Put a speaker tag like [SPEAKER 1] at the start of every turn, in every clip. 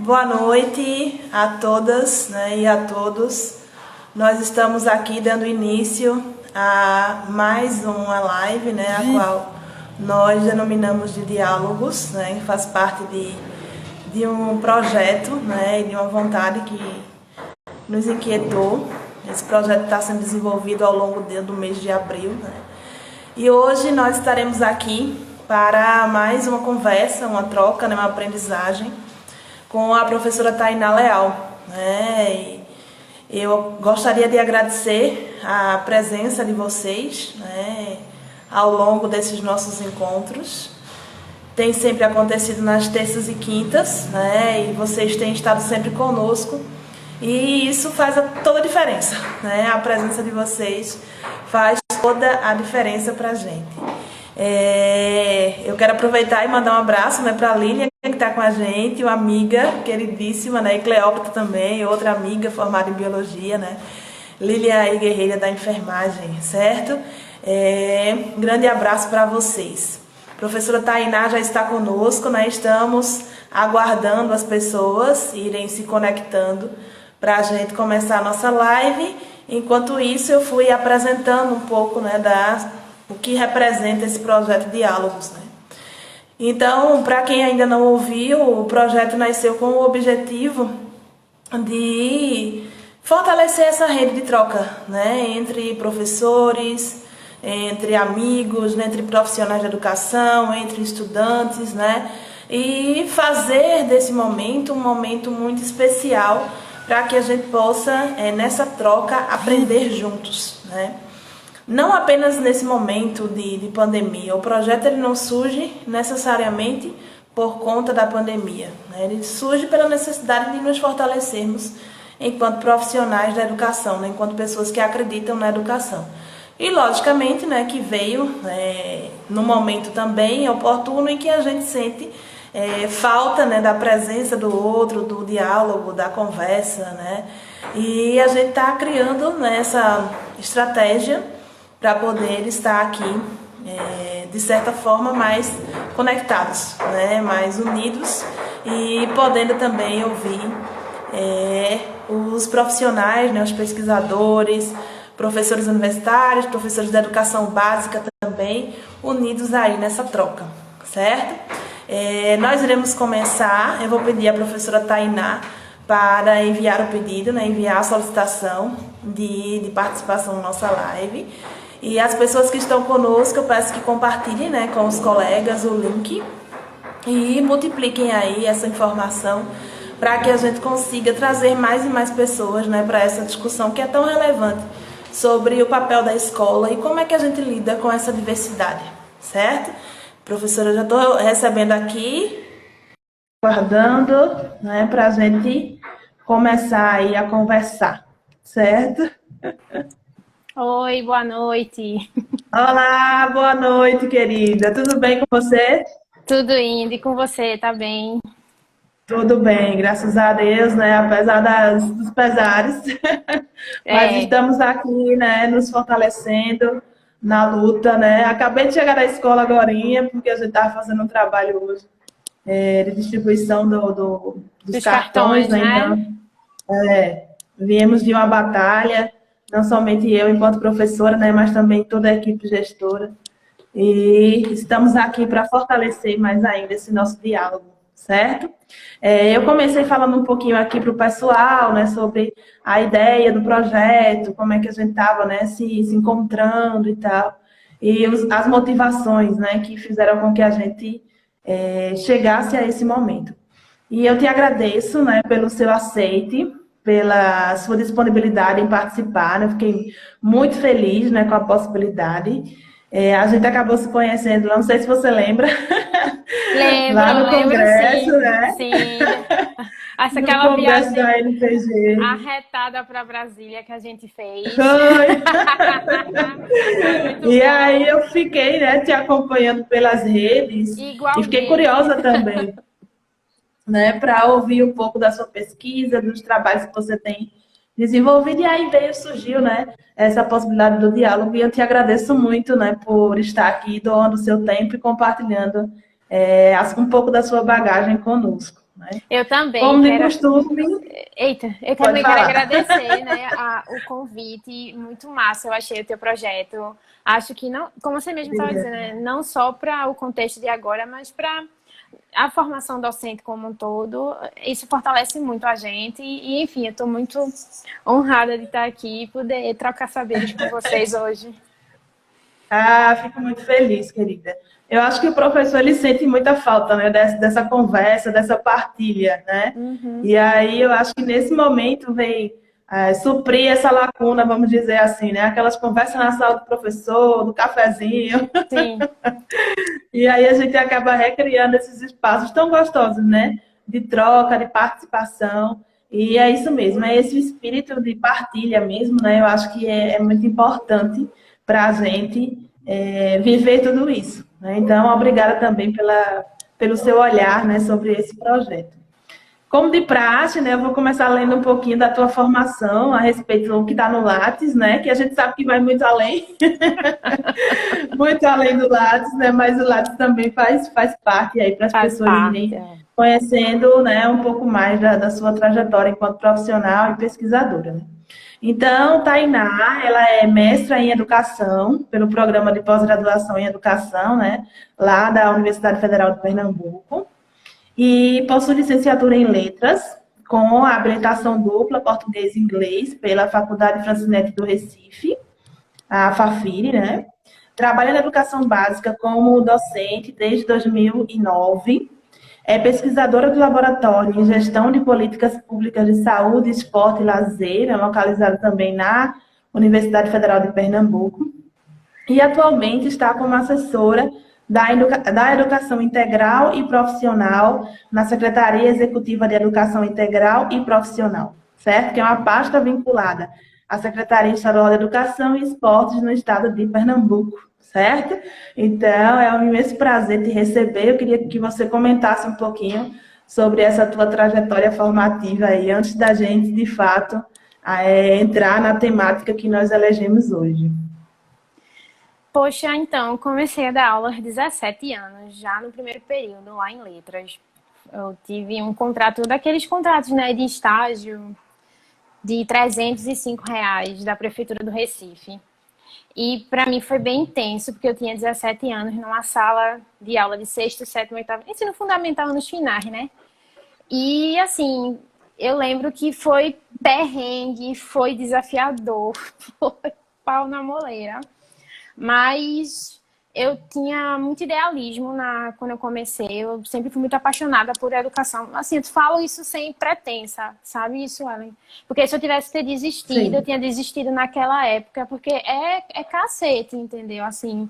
[SPEAKER 1] Boa noite a todas, né, e a todos. Nós estamos aqui dando início a mais uma live, né, a qual nós denominamos de diálogos, né, que faz parte de um projeto, né, e de uma vontade que nos inquietou. Esse projeto está sendo desenvolvido ao longo do mês de abril, né, e hoje nós estaremos aqui para mais uma conversa, uma troca, né, uma aprendizagem com a professora Tainá Leal, né? E eu gostaria de agradecer a presença de vocês, né, ao longo desses nossos encontros. Tem sempre acontecido nas terças e quintas, né, e vocês têm estado sempre conosco, e isso faz toda a diferença, né? A presença de vocês faz toda a diferença para a gente. Eu quero aproveitar e mandar um abraço, né, para a Lilian, que está com a gente, uma amiga queridíssima, né, e Cleópatra também, outra amiga formada em biologia, né, Lilian e guerreira da enfermagem, certo? Um grande abraço para vocês. A professora Tainá já está conosco, né, estamos aguardando as pessoas irem se conectando para a gente começar a nossa live. Enquanto isso, eu fui apresentando um pouco, né, o que representa esse projeto Diálogos, né? Então, para quem ainda não ouviu, o projeto nasceu com o objetivo de fortalecer essa rede de troca, né, entre professores, entre amigos, né, entre profissionais de educação, entre estudantes, né, e fazer desse momento um momento muito especial para que a gente possa, nessa troca, aprender juntos, né? Não apenas nesse momento de pandemia. O projeto ele não surge necessariamente por conta da pandemia, né? Ele surge pela necessidade de nos fortalecermos enquanto profissionais da educação, né? Enquanto pessoas que acreditam na educação. E, logicamente, né, que veio no momento também oportuno em que a gente sente falta, né, da presença do outro, do diálogo, da conversa, né? E a gente está criando, né, essa estratégia para poder estar aqui, de certa forma, mais conectados, né, mais unidos e podendo também ouvir os profissionais, né, os pesquisadores, professores universitários, professores da educação básica também, unidos aí nessa troca, certo? Nós iremos começar, eu vou pedir à professora Tainá para enviar o pedido, né, enviar a solicitação de participação na nossa live. E as pessoas que estão conosco, eu peço que compartilhem, né, com os colegas o link e multipliquem aí essa informação para que a gente consiga trazer mais e mais pessoas, né, para essa discussão que é tão relevante sobre o papel da escola e como é que a gente lida com essa diversidade, certo? Professora, eu já estou recebendo aqui, aguardando, né, para a gente começar aí a conversar, certo?
[SPEAKER 2] Oi, boa noite.
[SPEAKER 1] Olá, boa noite, querida. Tudo bem com você?
[SPEAKER 2] Tudo indo, e com você, tá bem?
[SPEAKER 1] Tudo bem, graças a Deus, né? Apesar dos pesares. Mas estamos aqui, né, nos fortalecendo na luta, né? Acabei de chegar da escola agorinha, porque a gente estava fazendo um trabalho hoje de distribuição dos cartões, né? Então, viemos de uma batalha, não somente eu enquanto professora, né, mas também toda a equipe gestora. E estamos aqui para fortalecer mais ainda esse nosso diálogo, certo? Eu comecei falando um pouquinho aqui para o pessoal, né, sobre a ideia do projeto, como é que a gente estava, né, se encontrando e tal, e as motivações, né, que fizeram com que a gente chegasse a esse momento. E eu te agradeço, né, pelo seu aceite, pela sua disponibilidade em participar, né? Eu fiquei muito feliz, né, com a possibilidade. A gente acabou se conhecendo, não sei se você lembra, lá no congresso,
[SPEAKER 2] sim,
[SPEAKER 1] né?
[SPEAKER 2] Sim. Aquela
[SPEAKER 1] no congresso
[SPEAKER 2] viagem
[SPEAKER 1] da NPG.
[SPEAKER 2] arretada para Brasília que a gente fez.
[SPEAKER 1] Foi.
[SPEAKER 2] Foi muito
[SPEAKER 1] E
[SPEAKER 2] bom.
[SPEAKER 1] aí eu fiquei, né, te acompanhando pelas redes.
[SPEAKER 2] Igualmente.
[SPEAKER 1] E fiquei curiosa também, né, para ouvir um pouco da sua pesquisa, dos trabalhos que você tem desenvolvido, e aí surgiu, né, essa possibilidade do diálogo, e eu te agradeço muito, né, por estar aqui, doando o seu tempo e compartilhando um pouco da sua bagagem conosco, né?
[SPEAKER 2] Eu também
[SPEAKER 1] Como de
[SPEAKER 2] quero.
[SPEAKER 1] costume,
[SPEAKER 2] Eita, eu
[SPEAKER 1] pode
[SPEAKER 2] também quero
[SPEAKER 1] falar.
[SPEAKER 2] agradecer, né, o convite. Muito massa, eu achei o teu projeto. Acho que não, como você mesmo estava dizendo, né, não só para o contexto de agora, mas para a formação docente como um todo. Isso fortalece muito a gente. E enfim, eu estou muito honrada de estar aqui e poder trocar saberes com vocês hoje.
[SPEAKER 1] Ah, fico muito feliz, querida. Eu acho que o professor ele sente muita falta, né, dessa conversa, dessa partilha, né?
[SPEAKER 2] Uhum,
[SPEAKER 1] E aí eu acho que nesse momento vem suprir essa lacuna, vamos dizer assim, né? Aquelas conversas na sala do professor, do cafezinho.
[SPEAKER 2] sim,
[SPEAKER 1] E aí a gente acaba recriando esses espaços tão gostosos, né? De troca, de participação. E é isso mesmo, é esse espírito de partilha mesmo, né? Eu acho que é muito importante para a gente viver tudo isso, né? Então, obrigada também pelo seu olhar, né, sobre esse projeto. Como de praxe, né, eu vou começar lendo um pouquinho da tua formação a respeito do que está no Lattes, né? Que a gente sabe que vai muito além muito além do Lattes, né? Mas o Lattes também faz parte aí para as
[SPEAKER 2] faz
[SPEAKER 1] pessoas
[SPEAKER 2] parte.
[SPEAKER 1] irem conhecendo, né, um pouco mais da sua trajetória enquanto profissional e pesquisadora, né? Então, Tainá, ela é mestra em educação pelo programa de pós-graduação em educação, né, lá da Universidade Federal de Pernambuco, e possui licenciatura em letras com a habilitação dupla português e inglês pela Faculdade Francinete do Recife, a Fafiri, né? Trabalha na educação básica como docente desde 2009. É pesquisadora do laboratório em gestão de políticas públicas de saúde, esporte e lazer, localizado também na Universidade Federal de Pernambuco. E atualmente está como assessora da Educação Integral e Profissional na Secretaria Executiva de Educação Integral e Profissional, certo? Que é uma pasta vinculada à Secretaria Estadual de Educação e Esportes no estado de Pernambuco, certo? Então, é um imenso prazer te receber. Eu queria que você comentasse um pouquinho sobre essa tua trajetória formativa aí, antes da gente, de fato, entrar na temática que nós elegemos hoje.
[SPEAKER 2] Poxa, então, comecei a dar aula aos 17 anos, já no primeiro período, lá em letras. Eu tive um contrato, daqueles contratos, né, de estágio, de R$ 305 da Prefeitura do Recife. E para mim foi bem intenso, porque eu tinha 17 anos numa sala de aula de sexto, sétimo, oitavo, ensino fundamental nos finais, né? E assim, eu lembro que foi perrengue, foi desafiador, foi pau na moleira. Mas eu tinha muito idealismo quando eu comecei. Eu sempre fui muito apaixonada por educação. Assim, eu falo isso sem pretensa, sabe isso, Ellen? Porque se eu tivesse ter desistido, eu
[SPEAKER 1] Sim.
[SPEAKER 2] tinha desistido naquela época, porque é cacete, entendeu? Assim,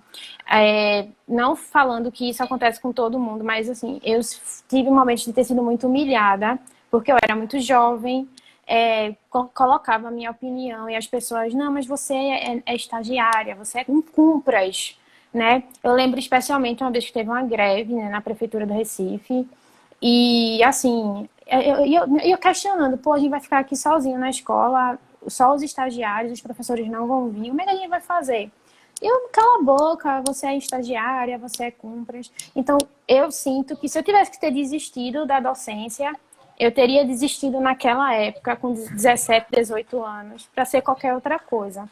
[SPEAKER 2] não falando que isso acontece com todo mundo, mas assim, eu tive momentos de ter sido muito humilhada, porque eu era muito jovem, colocava a minha opinião e as pessoas, não, mas você é estagiária, você é um cumpras, né? Eu lembro especialmente uma vez que teve uma greve, né, na prefeitura do Recife e assim, eu questionando, pô, a gente vai ficar aqui sozinho na escola, só os estagiários, os professores não vão vir, como é que a gente vai fazer? Eu, cala a boca, você é estagiária, você é cumpras. Então, eu sinto que se eu tivesse que ter desistido da docência, eu teria desistido naquela época, com 17, 18 anos, para ser qualquer outra coisa.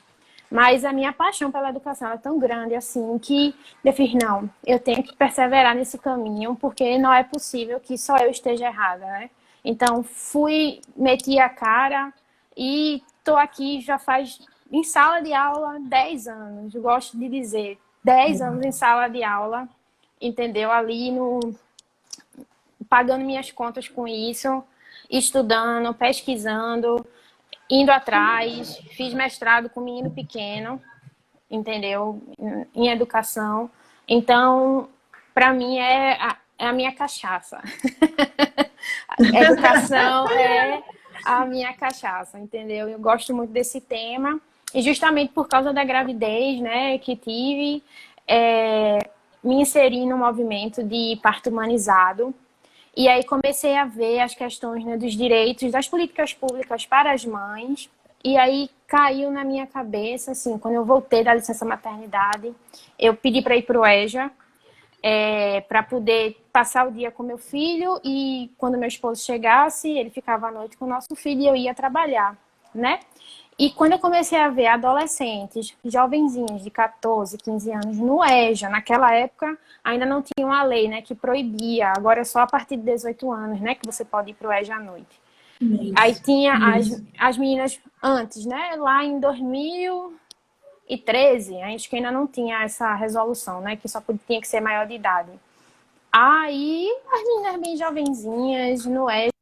[SPEAKER 2] Mas a minha paixão pela educação é tão grande assim que eu fiz, não, eu tenho que perseverar nesse caminho, porque não é possível que só eu esteja errada, né? Então, meti a cara e estou aqui já faz, em sala de aula, 10 anos. Eu gosto de dizer, 10 anos em sala de aula, entendeu? Ali pagando minhas contas com isso, estudando, pesquisando, indo atrás, fiz mestrado com menino pequeno, entendeu? Em educação. Então, para mim é a minha cachaça. A educação é a minha cachaça, entendeu? Eu gosto muito desse tema e justamente por causa da gravidez, né, que tive, me inseri no movimento de parto humanizado. E aí comecei a ver as questões, né, dos direitos, das políticas públicas para as mães. E aí caiu na minha cabeça, assim, quando eu voltei da licença maternidade, eu pedi para ir para o EJA. para poder passar o dia com meu filho e quando meu esposo chegasse, ele ficava à noite com o nosso filho e eu ia trabalhar, né? E quando eu comecei a ver adolescentes, jovenzinhos de 14, 15 anos no EJA, naquela época ainda não tinha uma lei, né, que proibia, agora é só a partir de 18 anos, né, que você pode ir para o EJA à noite. Aí
[SPEAKER 1] Isso,
[SPEAKER 2] tinha
[SPEAKER 1] isso.
[SPEAKER 2] as meninas antes, né, lá em 2013, acho que ainda não tinha essa resolução, né, que só tinha que ser maior de idade. Aí as meninas bem jovenzinhas no EJA,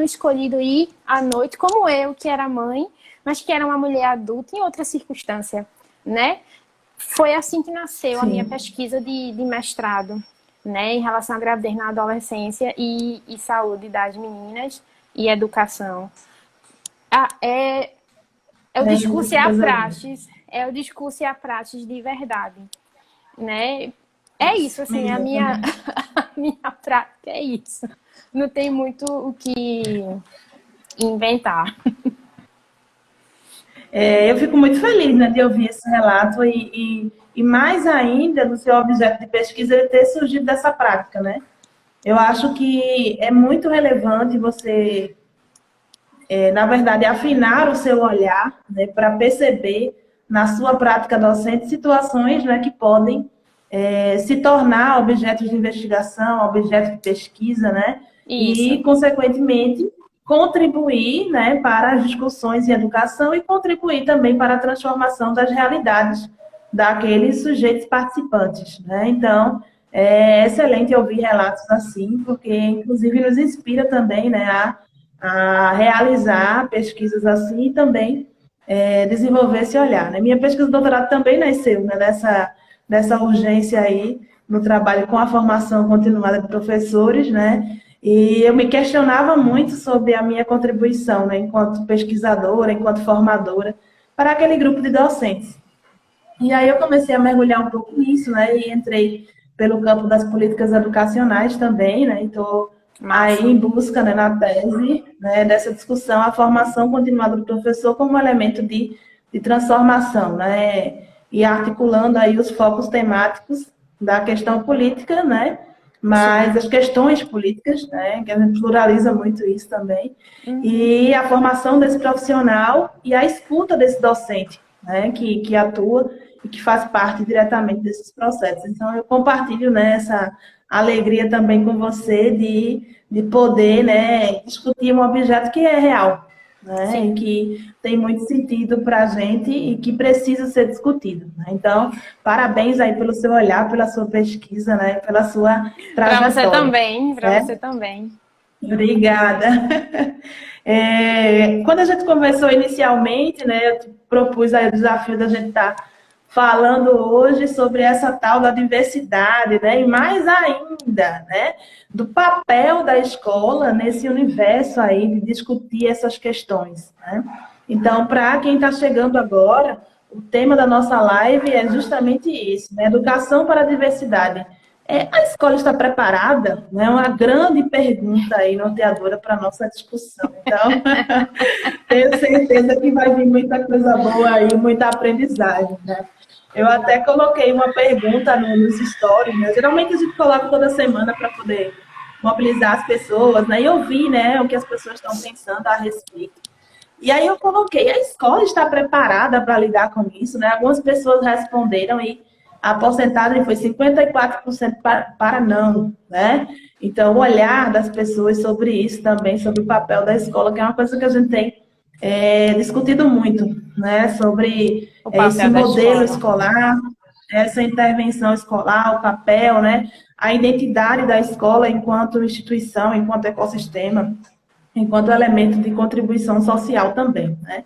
[SPEAKER 2] escolhido ir à noite, como eu, que era mãe, mas que era uma mulher adulta em outra circunstância, né? Foi assim que nasceu a minha
[SPEAKER 1] Sim.
[SPEAKER 2] pesquisa de mestrado, né? Em relação à gravidez na adolescência e saúde das meninas e educação. É o discurso e
[SPEAKER 1] Muita
[SPEAKER 2] a
[SPEAKER 1] coisa boa.
[SPEAKER 2] praxis, é o discurso e a praxis de verdade, né? É isso, assim, a minha,
[SPEAKER 1] Exatamente.
[SPEAKER 2] a minha prática é isso. Não tem muito o que inventar.
[SPEAKER 1] Eu fico muito feliz, né, de ouvir esse relato e mais ainda do seu objeto de pesquisa ele ter surgido dessa prática, né? Eu acho que é muito relevante você, na verdade, afinar o seu olhar, né, para perceber na sua prática docente situações, né, que podem se tornar objetos de investigação, objetos de pesquisa, né,
[SPEAKER 2] Isso.
[SPEAKER 1] e, consequentemente, contribuir, né, para as discussões em educação e contribuir também para a transformação das realidades daqueles sujeitos participantes, né? Então, é excelente ouvir relatos assim, porque, inclusive, nos inspira também, né, a realizar pesquisas assim e também desenvolver esse olhar. Né? Minha pesquisa de doutorado também nasceu, né, dessa urgência aí no trabalho com a formação continuada de professores, né? E eu me questionava muito sobre a minha contribuição, né, enquanto pesquisadora, enquanto formadora, para aquele grupo de docentes. E aí eu comecei a mergulhar um pouco nisso, né? E entrei pelo campo das políticas educacionais também, né? Então, aí
[SPEAKER 2] Massa.
[SPEAKER 1] em busca, né, na tese, né, dessa discussão, a formação continuada do professor como elemento de transformação, né? E articulando aí os focos temáticos da questão política, né? Mas
[SPEAKER 2] Sim.
[SPEAKER 1] as questões políticas, né? Que a gente pluraliza muito isso também.
[SPEAKER 2] Uhum.
[SPEAKER 1] E a formação desse profissional e a escuta desse docente, né? Que atua e que faz parte diretamente desses processos. Então, eu compartilho, né, essa alegria também com você de poder, né, discutir um objeto que é real, né, e
[SPEAKER 2] Sim.
[SPEAKER 1] que tem muito sentido para a gente e que precisa ser discutido. Né? Então, parabéns aí pelo seu olhar, pela sua pesquisa, né, pela sua
[SPEAKER 2] Para você
[SPEAKER 1] trajetória.
[SPEAKER 2] também, para você
[SPEAKER 1] Né?
[SPEAKER 2] também.
[SPEAKER 1] Obrigada. Quando a gente conversou inicialmente, né, eu te propus aí o desafio da gente estar falando hoje sobre essa tal da diversidade, né, e mais ainda, né, do papel da escola nesse universo aí de discutir essas questões, né? Então, para quem está chegando agora, o tema da nossa live é justamente isso, né, educação para a diversidade. A escola está preparada? É uma grande pergunta aí, norteadora, para a nossa discussão. Então, tenho certeza que vai vir muita coisa boa aí, muita aprendizagem. Né? Eu até coloquei uma pergunta nos stories, né? Geralmente a gente coloca toda semana para poder mobilizar as pessoas, né? E ouvir, né, o que as pessoas estão pensando a respeito. E aí eu coloquei, a escola está preparada para lidar com isso, né? Algumas pessoas responderam e a porcentagem foi 54% para não, né? Então, o olhar das pessoas sobre isso também, sobre o papel da escola, que é uma coisa que a gente tem discutido muito, né? Sobre
[SPEAKER 2] O
[SPEAKER 1] esse
[SPEAKER 2] papel da
[SPEAKER 1] modelo
[SPEAKER 2] escola.
[SPEAKER 1] escolar, essa intervenção escolar, o papel, né? A identidade da escola enquanto instituição, enquanto ecossistema, enquanto elemento de contribuição social também, né?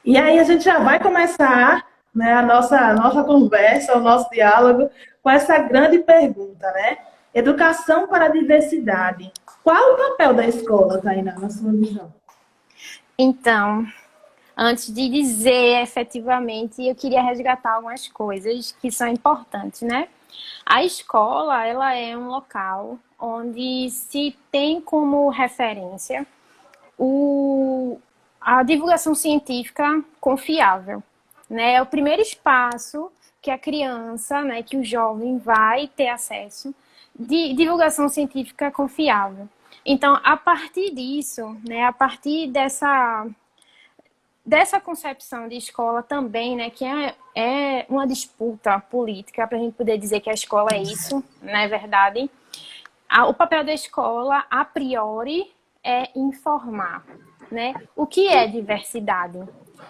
[SPEAKER 1] E aí a gente já vai começar, né, a nossa conversa, o nosso diálogo com essa grande pergunta, né? Educação para a diversidade. Qual o papel da escola, Tainá, na sua visão?
[SPEAKER 2] Então, antes de dizer efetivamente, eu queria resgatar algumas coisas que são importantes, né? A escola, ela é um local onde se tem como referência a divulgação científica confiável, né? É o primeiro espaço que a criança, né, que o jovem vai ter acesso de divulgação científica confiável. Então, a partir disso, né, a partir dessa concepção de escola também, né, que é uma disputa política para a gente poder dizer que a escola é isso, não é verdade? O papel da escola, a priori, é informar, né? O que é diversidade?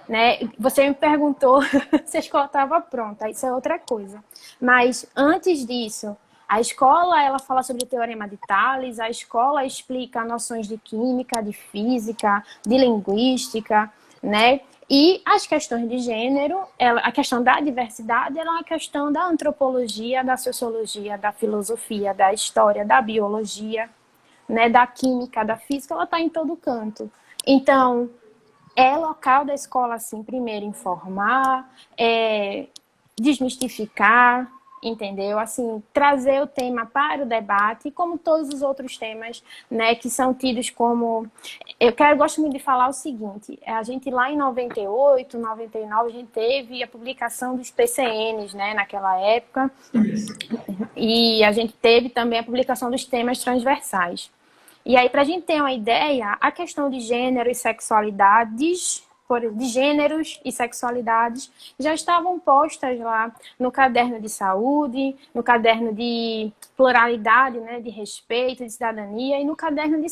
[SPEAKER 2] Né? Você me perguntou se a escola estava pronta, isso é outra coisa. Mas antes disso, a escola ela fala sobre o teorema de Tales, a escola explica noções de química, de física, de linguística, né? E as questões de gênero, a questão da diversidade, ela é uma questão da antropologia, da sociologia, da filosofia, da história, da biologia, né? Da química, da física, ela está em todo canto. Então, é local da escola, assim, primeiro informar, desmistificar, entendeu? Assim, trazer o tema para o debate, como todos os outros temas, né, que são tidos como... gosto muito de falar o seguinte, a gente lá em 98, 99, a gente teve a publicação dos PCNs, né, naquela época, e a gente teve também a publicação dos temas transversais. E aí, para a gente ter uma ideia, a questão de gênero e sexualidades, de gêneros e sexualidades, já estavam postas lá no caderno de saúde, no caderno de pluralidade, né, de respeito, de cidadania, e no caderno de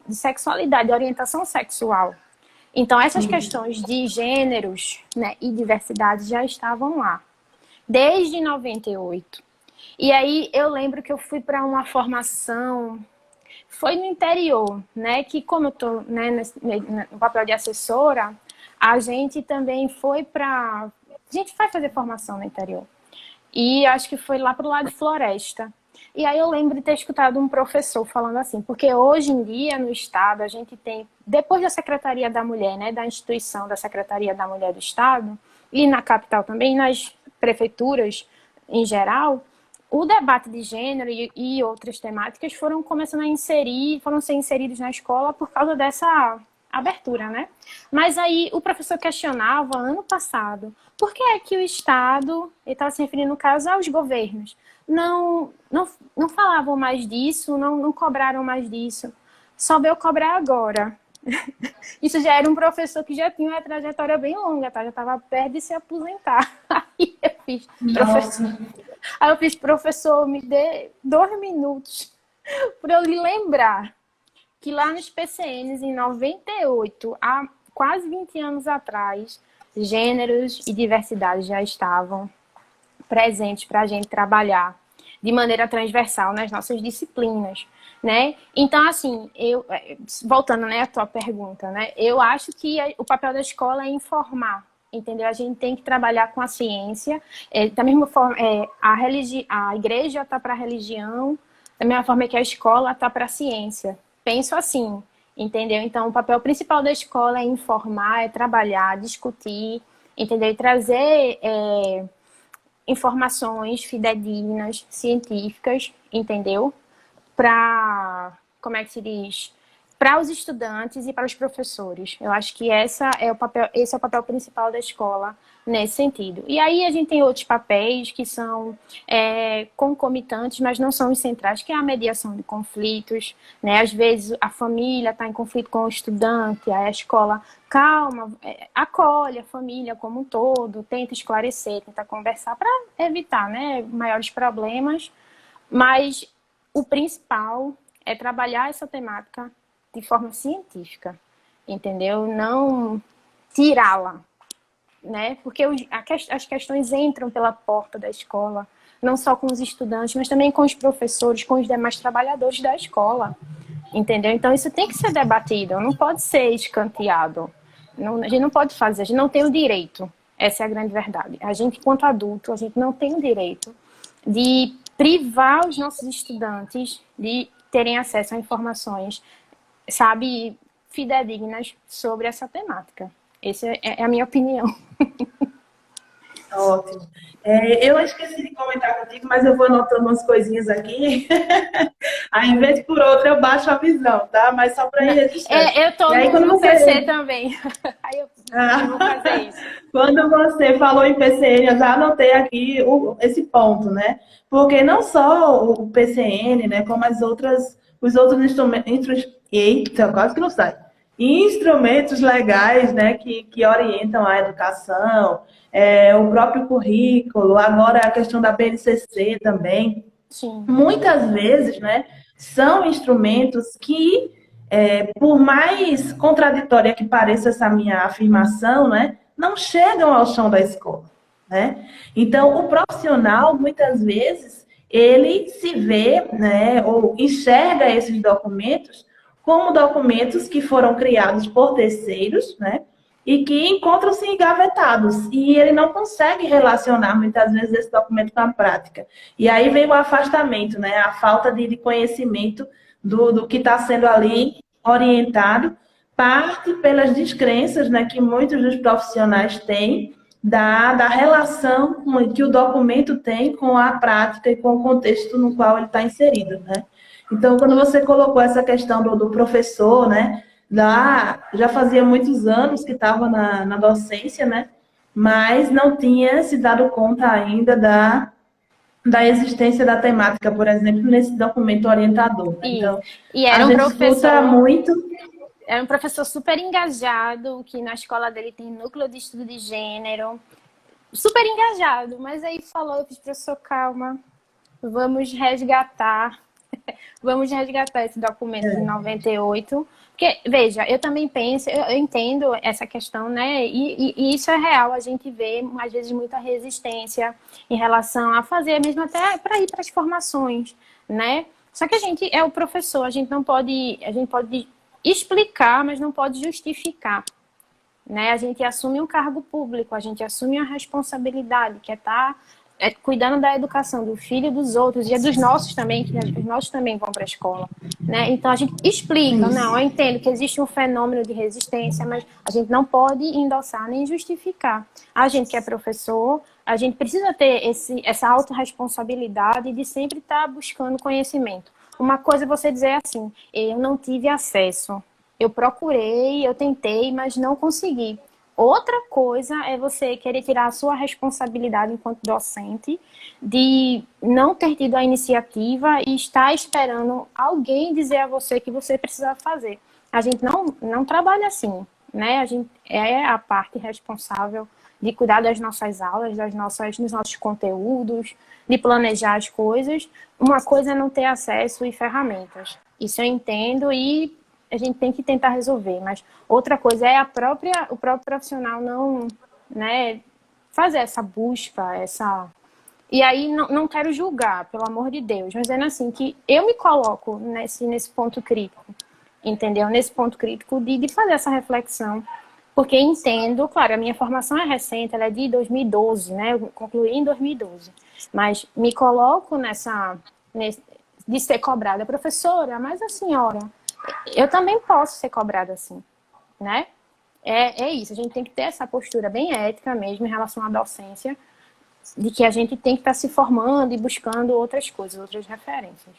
[SPEAKER 2] sexualidade, de orientação sexual. Então, essas questões de gêneros, né, e diversidade já estavam lá, desde 98. E aí, eu lembro que eu fui para uma formação... Foi no interior, né? Que como eu estou, né, no papel de assessora, a gente também foi para... A gente vai fazer formação no interior. E acho que foi lá para o lado de Floresta. E aí eu lembro de ter escutado um professor falando assim, porque hoje em dia no Estado a gente tem, depois da Secretaria da Mulher, né, da instituição da Secretaria da Mulher do Estado, e na capital também, nas prefeituras em geral... O debate de gênero e outras temáticas foram começando a foram ser inseridos na escola por causa dessa abertura, né? Mas aí o professor questionava ano passado, por que é que o Estado, ele estava se referindo no caso aos governos, não falavam mais disso, não cobraram mais disso, só veio cobrar agora. Isso já era um professor que já tinha uma trajetória bem longa, tá? Já estava perto de se aposentar. Aí eu fiz, professor, me dê 2 minutos para eu lhe lembrar que lá nos PCNs, em 98, há quase 20 anos atrás, gêneros e diversidade já estavam presentes para a gente trabalhar de maneira transversal nas nossas disciplinas, né? Então, assim, voltando, né, à tua pergunta, né? Eu acho que o papel da escola é informar, entendeu? A gente tem que trabalhar com a ciência, da mesma forma, a igreja está para a religião, da mesma forma que a escola está para a ciência. Penso assim, entendeu? Então, o papel principal da escola é informar, é trabalhar, discutir, entendeu? E trazer informações fidedignas, científicas, entendeu? Para, como é que se diz? Para os estudantes e para os professores. Eu acho que esse é o papel principal da escola nesse sentido. E aí a gente tem outros papéis que são concomitantes, mas não são os centrais, que é a mediação de conflitos, né? Às vezes a família está em conflito com o estudante, aí a escola calma, acolhe a família como um todo, tenta esclarecer, tenta conversar para evitar, né, maiores problemas, mas o principal é trabalhar essa temática de forma científica, entendeu? Não tirá-la, né? Porque as questões entram pela porta da escola, não só com os estudantes, mas também com os professores, com os demais trabalhadores da escola, entendeu? Então isso tem que ser debatido, não pode ser escanteado. A gente não pode fazer, a gente não tem o direito, essa é a grande verdade. A gente, enquanto adulto, a gente não tem o direito de privar os nossos estudantes de terem acesso a informações, sabe, fidedignas sobre essa temática. Essa é a minha opinião.
[SPEAKER 1] Ótimo. Eu esqueci de comentar contigo, mas eu vou anotando umas coisinhas aqui Aí, vez por outra, eu baixo a visão, tá? Mas só para ir registrando.
[SPEAKER 2] Eu tô
[SPEAKER 1] E aí, quando
[SPEAKER 2] no
[SPEAKER 1] você...
[SPEAKER 2] PC também. Aí eu vou fazer isso.
[SPEAKER 1] Quando você falou em PCN, eu já anotei aqui esse ponto, né? Porque não só o PCN, né, como os outros instrumentos, eita, quase que não sai, instrumentos legais, né, que orientam a educação, o próprio currículo, agora a questão da BNCC também,
[SPEAKER 2] Sim.
[SPEAKER 1] muitas vezes, né, são instrumentos que, por mais contraditória que pareça essa minha afirmação, né, não chegam ao chão da escola, né? Então, o profissional, muitas vezes, ele se vê, né, ou enxerga esses documentos como documentos que foram criados por terceiros, né, e que encontram-se engavetados, e ele não consegue relacionar, muitas vezes, esse documento com a prática. E aí vem o afastamento, né? A falta de conhecimento do que está sendo ali orientado, parte pelas descrenças, né, que muitos dos profissionais têm da relação que o documento tem com a prática e com o contexto no qual ele está inserido, né? Então, quando você colocou essa questão do professor, né, já fazia muitos anos que estava na docência, né? Mas não tinha se dado conta ainda da existência da temática, por exemplo, nesse documento orientador. Né? Então,
[SPEAKER 2] e era
[SPEAKER 1] a gente escuta muito.
[SPEAKER 2] Era um professor super engajado, que na escola dele tem núcleo de estudo de gênero. Super engajado, mas aí falou, eu fiz, professor, calma, vamos resgatar esse documento de 98. Porque, veja, eu também penso, eu entendo essa questão, né? E isso é real, a gente vê, às vezes, muita resistência em relação a fazer, mesmo até para ir para as formações, né? Só que a gente é o professor, a gente pode explicar, mas não pode justificar. Né? A gente assume um cargo público, a gente assume a responsabilidade, que é estar cuidando da educação do filho dos outros e dos nossos também, que os nossos também vão para a escola. Né? Então a gente explica, não, eu entendo que existe um fenômeno de resistência, mas a gente não pode endossar nem justificar. A gente que é professor, a gente precisa ter essa autorresponsabilidade de sempre estar buscando conhecimento. Uma coisa é você dizer assim, eu não tive acesso. Eu procurei, eu tentei, mas não consegui. Outra coisa é você querer tirar a sua responsabilidade enquanto docente de não ter tido a iniciativa e estar esperando alguém dizer a você que você precisa fazer. A gente não trabalha assim, né? A gente é a parte responsável de cuidar das nossas aulas, dos nossos conteúdos, de planejar as coisas. Uma coisa é não ter acesso e ferramentas. Isso eu entendo e a gente tem que tentar resolver, mas outra coisa é o próprio profissional não, né, fazer essa busca, E aí não quero julgar, pelo amor de Deus, mas dizendo assim, que eu me coloco nesse ponto crítico, entendeu? Nesse ponto crítico de fazer essa reflexão, porque entendo, claro, a minha formação é recente, ela é de 2012, né? Eu concluí em 2012, mas me coloco de ser cobrada, professora, mas a senhora... Eu também posso ser cobrada assim, né? É isso, a gente tem que ter essa postura bem ética mesmo em relação à docência, de que a gente tem que estar se formando e buscando outras coisas, outras referências.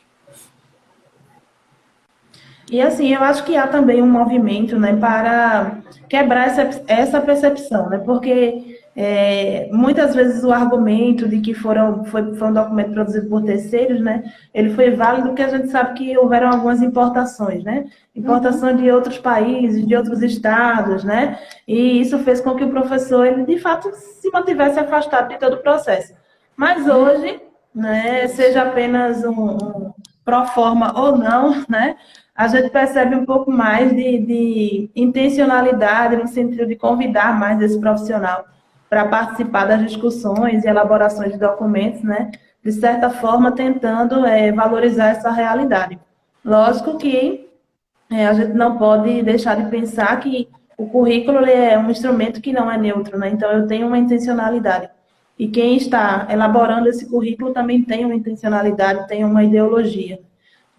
[SPEAKER 1] E assim, eu acho que há também um movimento, né, para quebrar essa percepção, né? Porque muitas vezes o argumento de que foi um documento produzido por terceiros, né, ele foi válido porque a gente sabe que houveram algumas importações, né? Importação de outros países, de outros estados, né? E isso fez com que o professor, ele de fato se mantivesse afastado de todo o processo. Mas hoje, né, seja apenas um pro forma ou não, né? A gente percebe um pouco mais de intencionalidade no sentido de convidar mais esse profissional para participar das discussões e elaborações de documentos, né? De certa forma, tentando valorizar essa realidade. Lógico que a gente não pode deixar de pensar que o currículo é um instrumento que não é neutro, né? Então, eu tenho uma intencionalidade. E quem está elaborando esse currículo também tem uma intencionalidade, tem uma ideologia.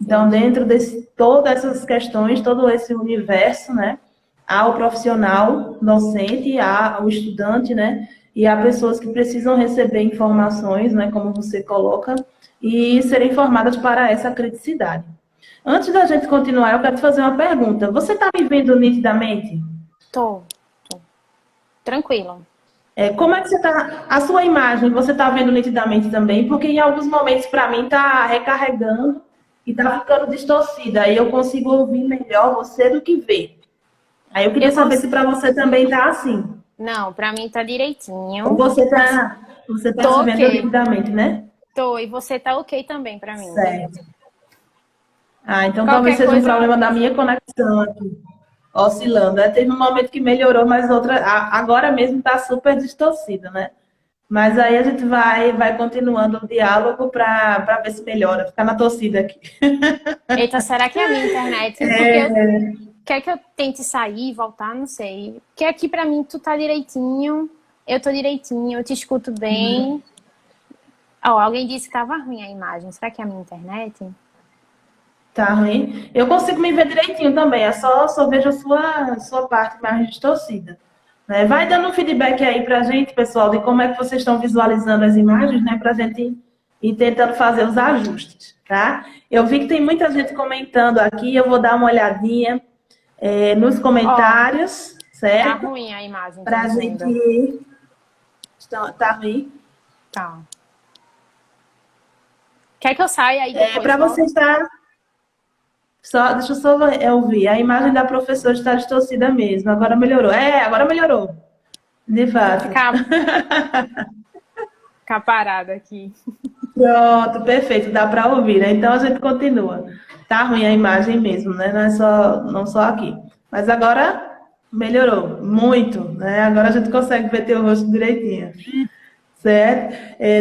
[SPEAKER 1] Então, dentro de todas essas questões, todo esse universo, né, há o profissional docente, há o estudante, né, e há pessoas que precisam receber informações, né, como você coloca, e serem formadas para essa criticidade. Antes da gente continuar, eu quero te fazer uma pergunta. Você está me vendo nitidamente?
[SPEAKER 2] Tô, tô. Tranquilo.
[SPEAKER 1] Como é que você está? A sua imagem, você está vendo nitidamente também? Porque em alguns momentos, para mim, está recarregando e está ficando distorcida. Aí eu consigo ouvir melhor você do que ver. Aí eu queria
[SPEAKER 2] Eu
[SPEAKER 1] saber se
[SPEAKER 2] consigo.
[SPEAKER 1] para você também está assim.
[SPEAKER 2] Não, pra mim tá
[SPEAKER 1] Ou
[SPEAKER 2] direitinho.
[SPEAKER 1] você tá se
[SPEAKER 2] Tô
[SPEAKER 1] vendo
[SPEAKER 2] ok.
[SPEAKER 1] nitidamente, né?
[SPEAKER 2] Tô. E você tá ok também pra mim.
[SPEAKER 1] Certo. Ah, então talvez
[SPEAKER 2] Qualquer
[SPEAKER 1] seja um
[SPEAKER 2] coisa,
[SPEAKER 1] problema da minha conexão aqui, oscilando. Teve um momento que melhorou, mas agora mesmo está super distorcido, né? Mas aí a gente vai continuando o diálogo para ver se melhora. Ficar na torcida aqui.
[SPEAKER 2] eita, será que é a minha internet? Porque eu quer que eu tente sair e voltar, não sei. Porque aqui pra mim tu tá direitinho, eu tô direitinho, eu te escuto bem. Ó, alguém disse que tava ruim a imagem. Será que é a minha internet?
[SPEAKER 1] Tá ruim. Eu consigo me ver direitinho também, é só vejo a sua parte mais distorcida. Né? Vai dando um feedback aí pra gente, pessoal, de como é que vocês estão visualizando as imagens, né? Pra gente ir tentando fazer os ajustes, tá? Eu vi que tem muita gente comentando aqui, eu vou dar uma olhadinha nos
[SPEAKER 2] Ó,
[SPEAKER 1] comentários,
[SPEAKER 2] tá
[SPEAKER 1] certo?
[SPEAKER 2] ruim a imagem, tô
[SPEAKER 1] Pra
[SPEAKER 2] dizendo.
[SPEAKER 1] gente. Tá ruim.
[SPEAKER 2] Tá. Quer que eu saia aí depois
[SPEAKER 1] Para você
[SPEAKER 2] volto?
[SPEAKER 1] estar. Deixa eu só ouvir. A imagem da professora está distorcida mesmo. Agora melhorou. Agora melhorou. De
[SPEAKER 2] Vou
[SPEAKER 1] fato.
[SPEAKER 2] ficar parada aqui.
[SPEAKER 1] Pronto, perfeito. Dá para ouvir, né? Então a gente continua. Tá ruim a imagem mesmo, né? Não só aqui. Mas agora melhorou muito, né? Agora a gente consegue ver teu rosto direitinho. Certo?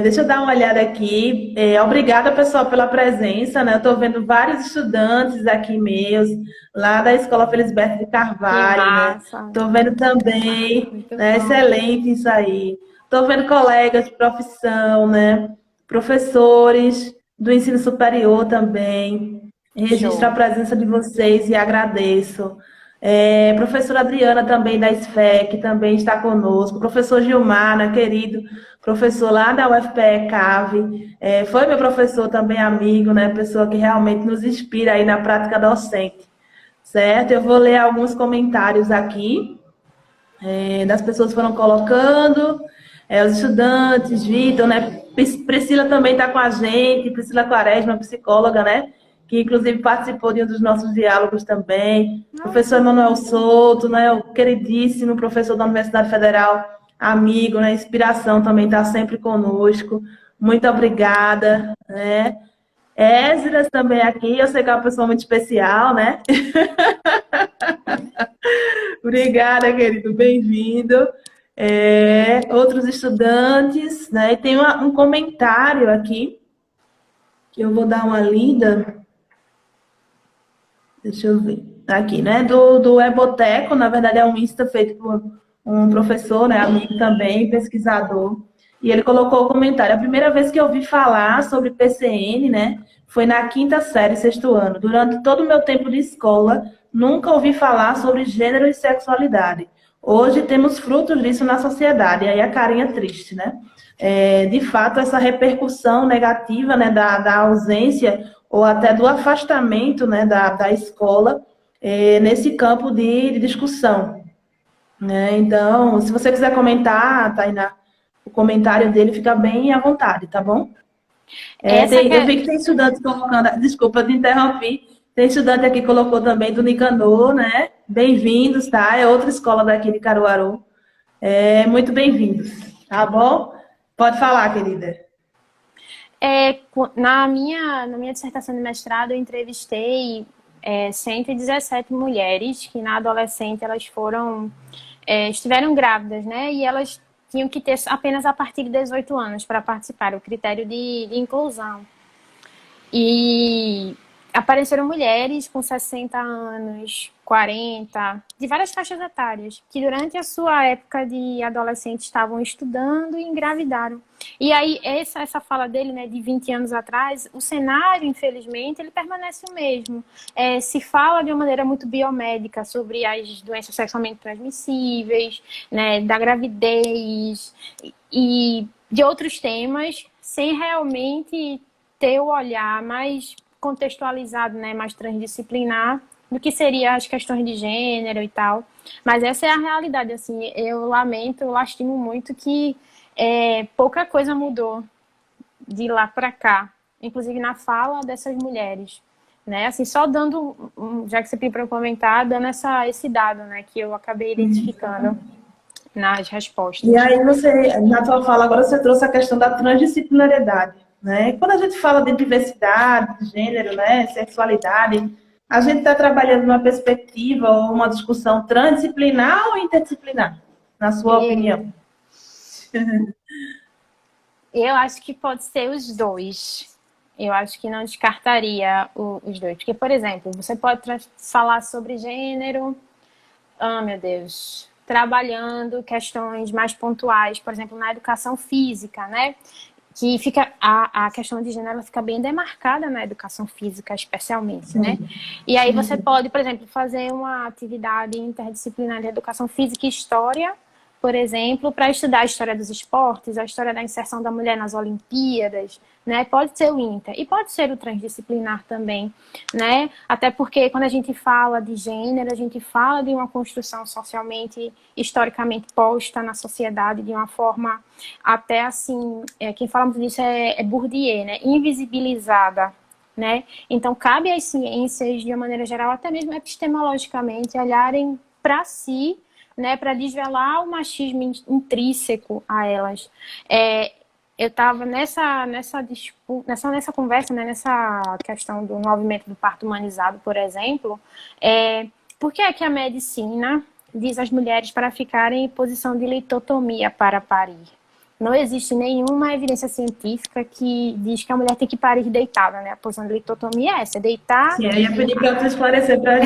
[SPEAKER 1] Deixa eu dar uma olhada aqui. Obrigada, pessoal, pela presença, né? Eu estou vendo vários estudantes aqui meus, lá da Escola Felisberto de
[SPEAKER 2] Que
[SPEAKER 1] Carvalho, né?
[SPEAKER 2] massa.
[SPEAKER 1] Estou vendo também,
[SPEAKER 2] Muito
[SPEAKER 1] né?
[SPEAKER 2] bom.
[SPEAKER 1] Excelente isso aí. Estou vendo colegas de profissão, né? Professores do ensino superior também. Registro a
[SPEAKER 2] Show.
[SPEAKER 1] presença de vocês e agradeço. Professora Adriana também da SFEC também está conosco. Professor Gilmar, né, querido, professor lá da UFPE CAVE, foi meu professor também amigo, né, pessoa que realmente nos inspira aí na prática docente, certo? Eu vou ler alguns comentários aqui, das pessoas que foram colocando, os estudantes, Vitor, né? Priscila também está com a gente, Priscila Quaresma, psicóloga, né? Que inclusive participou de um dos nossos diálogos também. Professor Emanuel Souto, né? O queridíssimo professor da Universidade Federal, amigo, né? Inspiração também está sempre conosco. Muito obrigada, né? Esdras também aqui, eu sei que é uma pessoa muito especial, né? Obrigada, querido, bem-vindo. Outros estudantes, né? E tem um comentário aqui que eu vou dar uma lida. Deixa eu ver. Aqui, né? Do Eboteco, na verdade é um Insta feito por um professor, né? Amigo também, pesquisador. E ele colocou o comentário. A primeira vez que eu ouvi falar sobre PCN, né? Foi na quinta série, sexto ano. Durante todo o meu tempo de escola, nunca ouvi falar sobre gênero e sexualidade. Hoje temos frutos disso na sociedade. E aí a carinha triste, né? De fato, essa repercussão negativa, né, da ausência ou até do afastamento, né, da escola nesse campo de discussão, né? Então, se você quiser comentar, Tainá, o comentário dele fica bem à vontade, tá bom?
[SPEAKER 2] Essa que
[SPEAKER 1] Eu
[SPEAKER 2] é.
[SPEAKER 1] vi que tem estudantes colocando, desculpa te interrompi, tem estudante aqui que colocou também do Nicanor, né? Bem-vindos, tá? É outra escola daqui de Caruaru. Muito bem-vindos, tá bom? Pode falar, querida.
[SPEAKER 2] Na minha dissertação de mestrado, eu entrevistei 117 mulheres que na adolescente elas estiveram grávidas, né? E elas tinham que ter apenas a partir de 18 anos para participar, o critério de inclusão. E apareceram mulheres com 60 anos, 40, de várias faixas etárias, que durante a sua época de adolescente estavam estudando e engravidaram. E aí, essa fala dele, né, de 20 anos atrás, o cenário, infelizmente, ele permanece o mesmo. Se fala de uma maneira muito biomédica sobre as doenças sexualmente transmissíveis, né, da gravidez e de outros temas, sem realmente ter o olhar mais contextualizado, né, mais transdisciplinar do que seria as questões de gênero e tal. Mas essa é a realidade, assim, eu lamento, eu lastimo muito que pouca coisa mudou de lá para cá, inclusive na fala dessas mulheres, né? Assim, só dando, já que você pediu para eu comentar, dando esse dado, né, que eu acabei identificando nas respostas.
[SPEAKER 1] E aí você, na tua fala agora, você trouxe a questão da transdisciplinariedade, né? Quando a gente fala de diversidade, de gênero, né, sexualidade, a gente está trabalhando numa perspectiva ou uma discussão transdisciplinar ou interdisciplinar, na sua opinião?
[SPEAKER 2] Eu acho que pode ser os dois. Eu acho que não descartaria os dois. Porque, por exemplo, você pode falar sobre gênero, meu Deus, trabalhando questões mais pontuais, por exemplo, na educação física, né? Que fica a questão de gênero fica bem demarcada na educação física, especialmente, né? E aí você pode, por exemplo, fazer uma atividade interdisciplinar de educação física e história, por exemplo, para estudar a história dos esportes, a história da inserção da mulher nas Olimpíadas, né? Pode ser o inter e pode ser o transdisciplinar também, né? Até porque quando a gente fala de gênero, a gente fala de uma construção socialmente, historicamente posta na sociedade de uma forma até assim, quem fala muito disso é Bourdieu, né? Invisibilizada, né? Então cabe às ciências, de uma maneira geral, até mesmo epistemologicamente, olharem para si, né, para desvelar o machismo intrínseco a elas. Eu estava nessa conversa, né, nessa questão do movimento do parto humanizado, por exemplo, por que é que a medicina diz às mulheres para ficarem em posição de litotomia para parir? Não existe nenhuma evidência científica que diz que a mulher tem que parir deitada, né? A posição de litotomia é essa, deitar...
[SPEAKER 1] Sim, eu ia pedir para você esclarecer para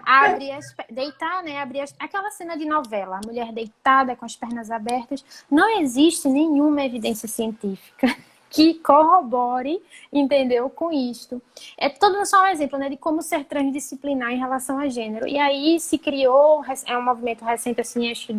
[SPEAKER 1] a gente.
[SPEAKER 2] Deitar, né? Aquela cena de novela, a mulher deitada com as pernas abertas. Não existe nenhuma evidência científica que corrobore, entendeu, com isto. É todo só um exemplo, né, de como ser transdisciplinar em relação a gênero. E aí se criou, um movimento recente, assim, acho que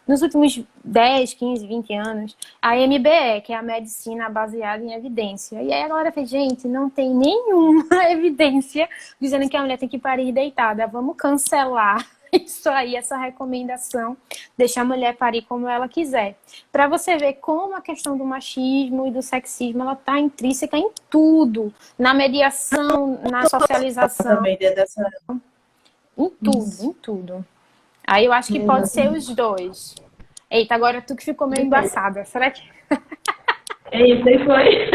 [SPEAKER 2] nos últimos 10, 15, 20 anos, a MBE, que é a medicina baseada em evidência. E aí a galera fez, gente, não tem nenhuma evidência dizendo que a mulher tem que parir deitada. Vamos cancelar isso aí, essa recomendação, deixar a mulher parir como ela quiser. Para você ver como a questão do machismo e do sexismo, ela está intrínseca em tudo. Na mediação, na socialização.
[SPEAKER 1] Também dessa...
[SPEAKER 2] Em tudo, em tudo. Aí eu acho que pode ser os dois. Eita, agora tu que ficou meio embaçada. Será que...
[SPEAKER 1] Eita, e foi?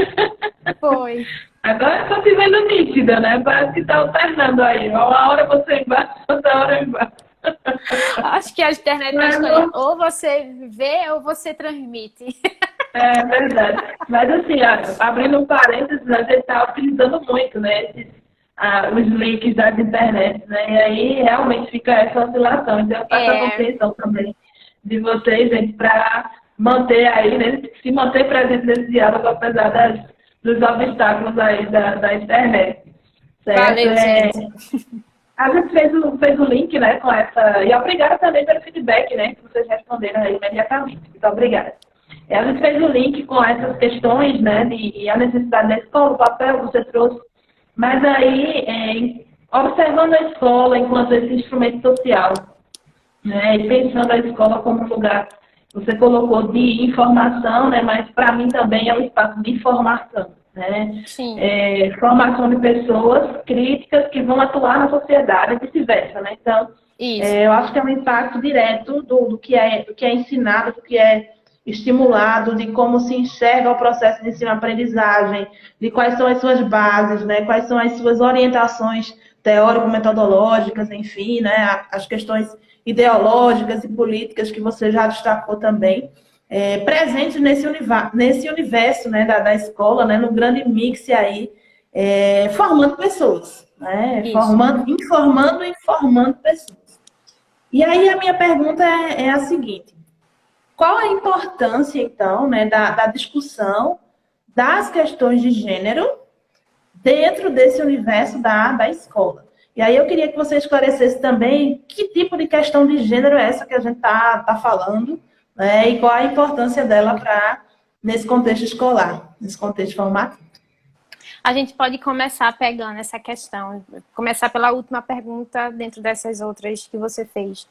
[SPEAKER 2] Foi.
[SPEAKER 1] Agora eu tô te vendo nítida, né? Parece que tá alternando aí. Uma hora você embaça, outra hora embaça.
[SPEAKER 2] Acho que a internet vai escolher. Ou você vê ou você transmite.
[SPEAKER 1] É verdade. Mas assim, abrindo um parênteses, a gente tá utilizando muito, né? Os links das internet, né? E aí realmente fica essa oscilação. Então eu faço a compreensão também de vocês, gente, para manter aí, né? Se manter presente nesse diálogo, apesar dos obstáculos aí da internet. Certo?
[SPEAKER 2] Valeu, gente.
[SPEAKER 1] A gente fez o link, né, com essa... E obrigada também pelo feedback, né, que vocês responderam aí imediatamente. Muito obrigada. A gente fez o link com essas questões, né, e a necessidade da escola, o papel que você trouxe. Mas aí, observando a escola enquanto esse instrumento social, né, e pensando a escola como um lugar, você colocou de informação, né, mas para mim também é um espaço de formação. Né?
[SPEAKER 2] Sim.
[SPEAKER 1] Formação de pessoas críticas que vão atuar na sociedade e vice-versa, né? Então, eu acho que é um impacto direto do que é ensinado, do que é estimulado, de como se enxerga o processo de ensino-aprendizagem, de quais são as suas bases, né? Quais são as suas orientações teórico-metodológicas, enfim, né? As questões ideológicas e políticas que você já destacou também. Presente nesse universo, né, da escola, né, no grande mix aí, formando pessoas, né, informando e formando pessoas. E aí a minha pergunta é a seguinte: qual a importância, então, né, da discussão das questões de gênero dentro desse universo da escola? E aí eu queria que você esclarecesse também que tipo de questão de gênero é essa que a gente tá falando, né, e qual a importância dela nesse contexto escolar, nesse contexto formativo.
[SPEAKER 2] A gente pode começar pegando essa questão, começar pela última pergunta dentro dessas outras que você fez.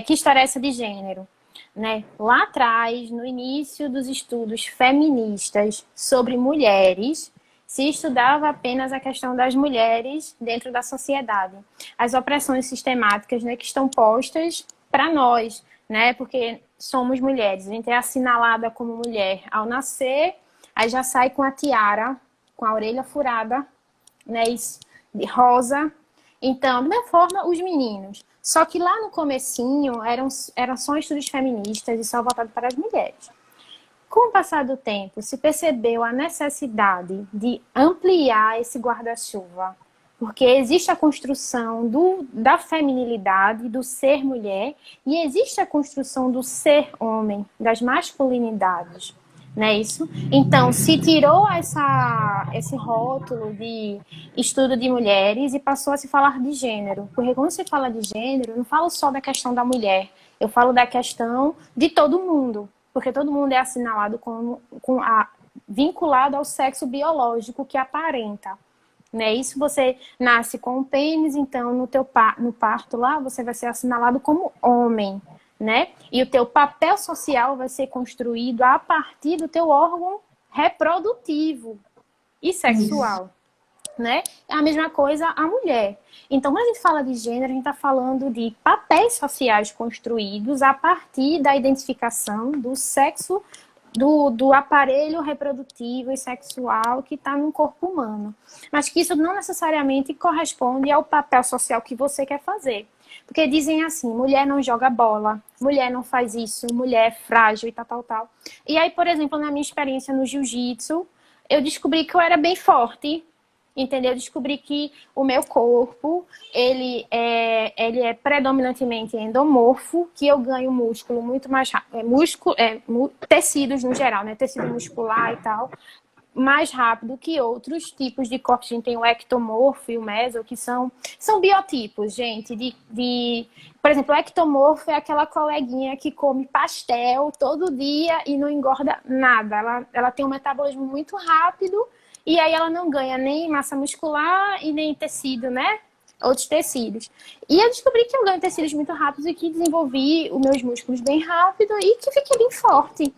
[SPEAKER 2] Que história é essa de gênero? Né? Lá atrás, no início dos estudos feministas sobre mulheres, se estudava apenas a questão das mulheres dentro da sociedade. As opressões sistemáticas, né, que estão postas para nós, né, porque somos mulheres. A gente é assinalada como mulher ao nascer, aí já sai com a tiara, com a orelha furada, né, de rosa. Então, da mesma forma, os meninos. Só que lá no comecinho eram só estudos feministas e só voltados para as mulheres. Com o passar do tempo, se percebeu a necessidade de ampliar esse guarda-chuva, porque existe a construção da feminilidade, do ser mulher, e existe a construção do ser homem, das masculinidades. Não é isso? Então, se tirou esse rótulo de estudo de mulheres e passou a se falar de gênero. Porque quando se fala de gênero, eu não falo só da questão da mulher, eu falo da questão de todo mundo. Porque todo mundo é assinalado vinculado ao sexo biológico que aparenta. Né? Isso, você nasce com um pênis, então no parto lá você vai ser assinalado como homem. Né? E o teu papel social vai ser construído a partir do teu órgão reprodutivo e sexual. Né? É a mesma coisa a mulher. Então, quando a gente fala de gênero, a gente está falando de papéis sociais construídos a partir da identificação do sexo, do aparelho reprodutivo e sexual que está no corpo humano. Mas que isso não necessariamente corresponde ao papel social que você quer fazer. Porque dizem assim, mulher não joga bola, mulher não faz isso, mulher é frágil e tal. E aí, por exemplo, na minha experiência no jiu-jitsu, eu descobri que eu era bem forte, entendeu? Eu descobri que o meu corpo, ele é predominantemente endomorfo, que eu ganho músculo muito mais rápido, tecidos no geral, né? Tecido muscular e tal, mais rápido que outros tipos de corpos. A gente tem o ectomorfo e o meso, que são biotipos, gente, por exemplo, o ectomorfo é aquela coleguinha que come pastel todo dia e não engorda nada. Ela tem um metabolismo muito rápido e aí ela não ganha nem massa muscular e nem tecido, né? Outros tecidos. E eu descobri que eu ganho tecidos muito rápidos e que desenvolvi os meus músculos bem rápido e que fiquei bem forte.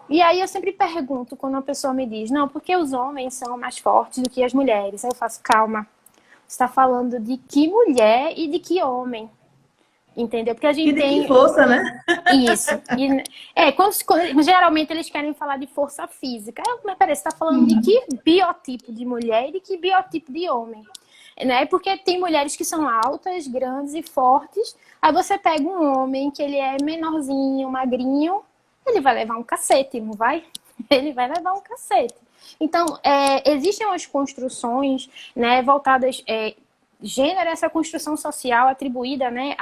[SPEAKER 2] E aí eu sempre pergunto, quando uma pessoa me diz, não, porque os homens são mais fortes do que as mulheres? Aí eu faço, calma, você está falando de que mulher e de que homem? Entendeu? Porque a gente tem...
[SPEAKER 1] que força, né?
[SPEAKER 2] Isso. Geralmente eles querem falar de força física. Mas peraí, você está falando de que biotipo de mulher e de que biotipo de homem? Né? Porque tem mulheres que são altas, grandes e fortes. Aí você pega um homem que ele é menorzinho, magrinho, ele vai levar um cacete, não vai? Ele vai levar um cacete. Então, existem umas construções, né, voltadas... Gênero é essa construção social atribuída, né,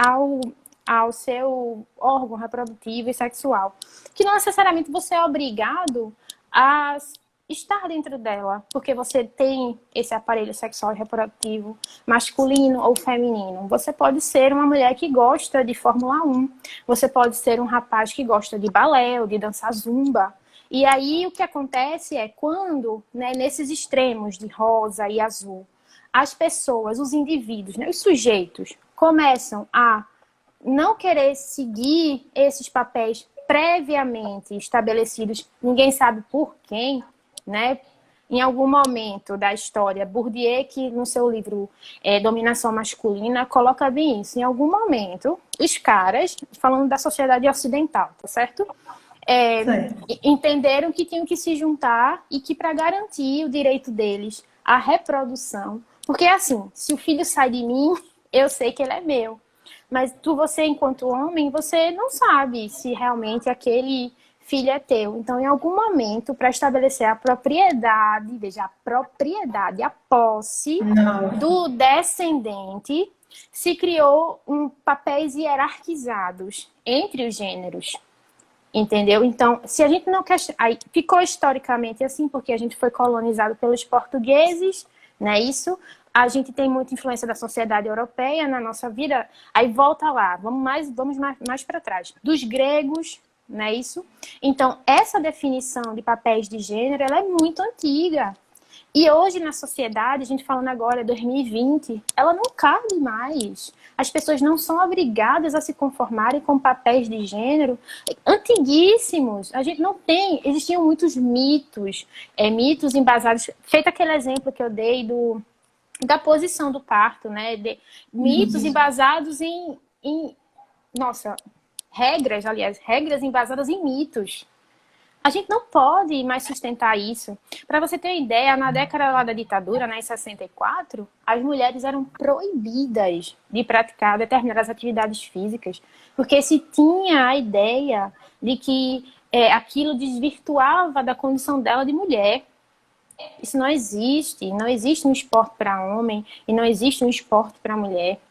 [SPEAKER 2] ao seu órgão reprodutivo e sexual, que não necessariamente você é obrigado a estar dentro dela, porque você tem esse aparelho sexual e reprodutivo masculino ou feminino. Você pode ser uma mulher que gosta de Fórmula 1, você pode ser um rapaz que gosta de balé ou de dançar zumba. E aí o que acontece é quando, né, nesses extremos de rosa e azul, as pessoas, os indivíduos, né, os sujeitos, começam a não querer seguir esses papéis previamente estabelecidos, ninguém sabe por quem, né? Em algum momento da história, Bourdieu, que no seu livro Dominação Masculina, coloca bem isso. Em algum momento, os caras, falando da sociedade ocidental, tá certo? Entenderam que tinham que se juntar e que para garantir o direito deles à reprodução, porque assim, se o filho sai de mim, eu sei que ele é meu. Mas você, enquanto homem, você não sabe se realmente aquele filho é teu. Então, em algum momento, para estabelecer a propriedade, veja, a propriedade, a posse do descendente, se criou papéis hierarquizados entre os gêneros. Entendeu? Então, se a gente não quer... Aí ficou historicamente assim, porque a gente foi colonizado pelos portugueses, não é isso? A gente tem muita influência da sociedade europeia na nossa vida. Aí volta lá, vamos mais para trás. Dos gregos, não é isso? Então, essa definição de papéis de gênero, ela é muito antiga. E hoje na sociedade, a gente falando agora, 2020, ela não cabe mais. As pessoas não são obrigadas a se conformarem com papéis de gênero antiguíssimos. A gente não tem, existiam muitos mitos, mitos embasados, feito aquele exemplo que eu dei da posição do parto, né? Mitos embasados nossa, regras, aliás, regras embasadas em mitos. A gente não pode mais sustentar isso. Para você ter uma ideia, na década lá da ditadura, né, em 64, as mulheres eram proibidas de praticar determinadas atividades físicas, porque se tinha a ideia de que aquilo desvirtuava da condição dela de mulher. Isso não existe. Não existe um esporte para homem e não existe um esporte para mulher.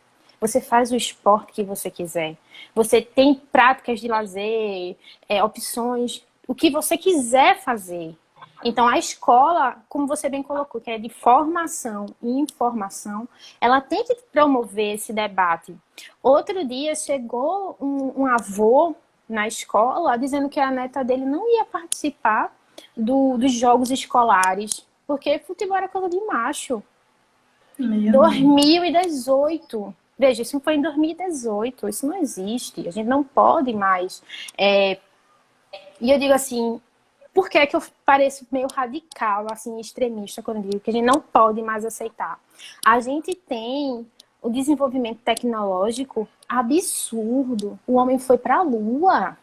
[SPEAKER 2] Você faz o esporte que você quiser. Você tem práticas de lazer, opções, o que você quiser fazer. Então, a escola, como você bem colocou, que é de formação e informação, ela tem que promover esse debate. Outro dia chegou um avô na escola dizendo que a neta dele não ia participar dos jogos escolares, porque futebol era coisa de macho. 2018. Veja, isso foi em 2018. Isso não existe. A gente não pode mais. E eu digo assim, por que eu pareço meio radical, assim, extremista, quando eu digo que a gente não pode mais aceitar? A gente tem o desenvolvimento tecnológico absurdo. O homem foi para a Lua.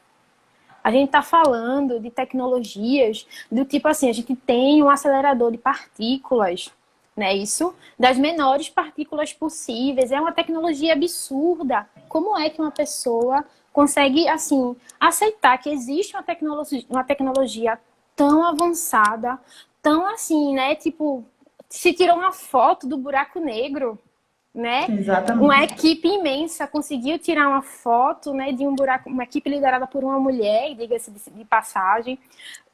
[SPEAKER 2] A gente está falando de tecnologias do tipo assim, a gente tem um acelerador de partículas, né? Isso, das menores partículas possíveis. É uma tecnologia absurda. Como é que uma pessoa consegue, assim, aceitar que existe uma tecnologia tão avançada, tão assim, né? Tipo, se tirou uma foto do buraco negro, né?
[SPEAKER 1] Exatamente.
[SPEAKER 2] Uma equipe imensa conseguiu tirar uma foto, né, de um buraco, uma equipe liderada por uma mulher, diga-se de passagem,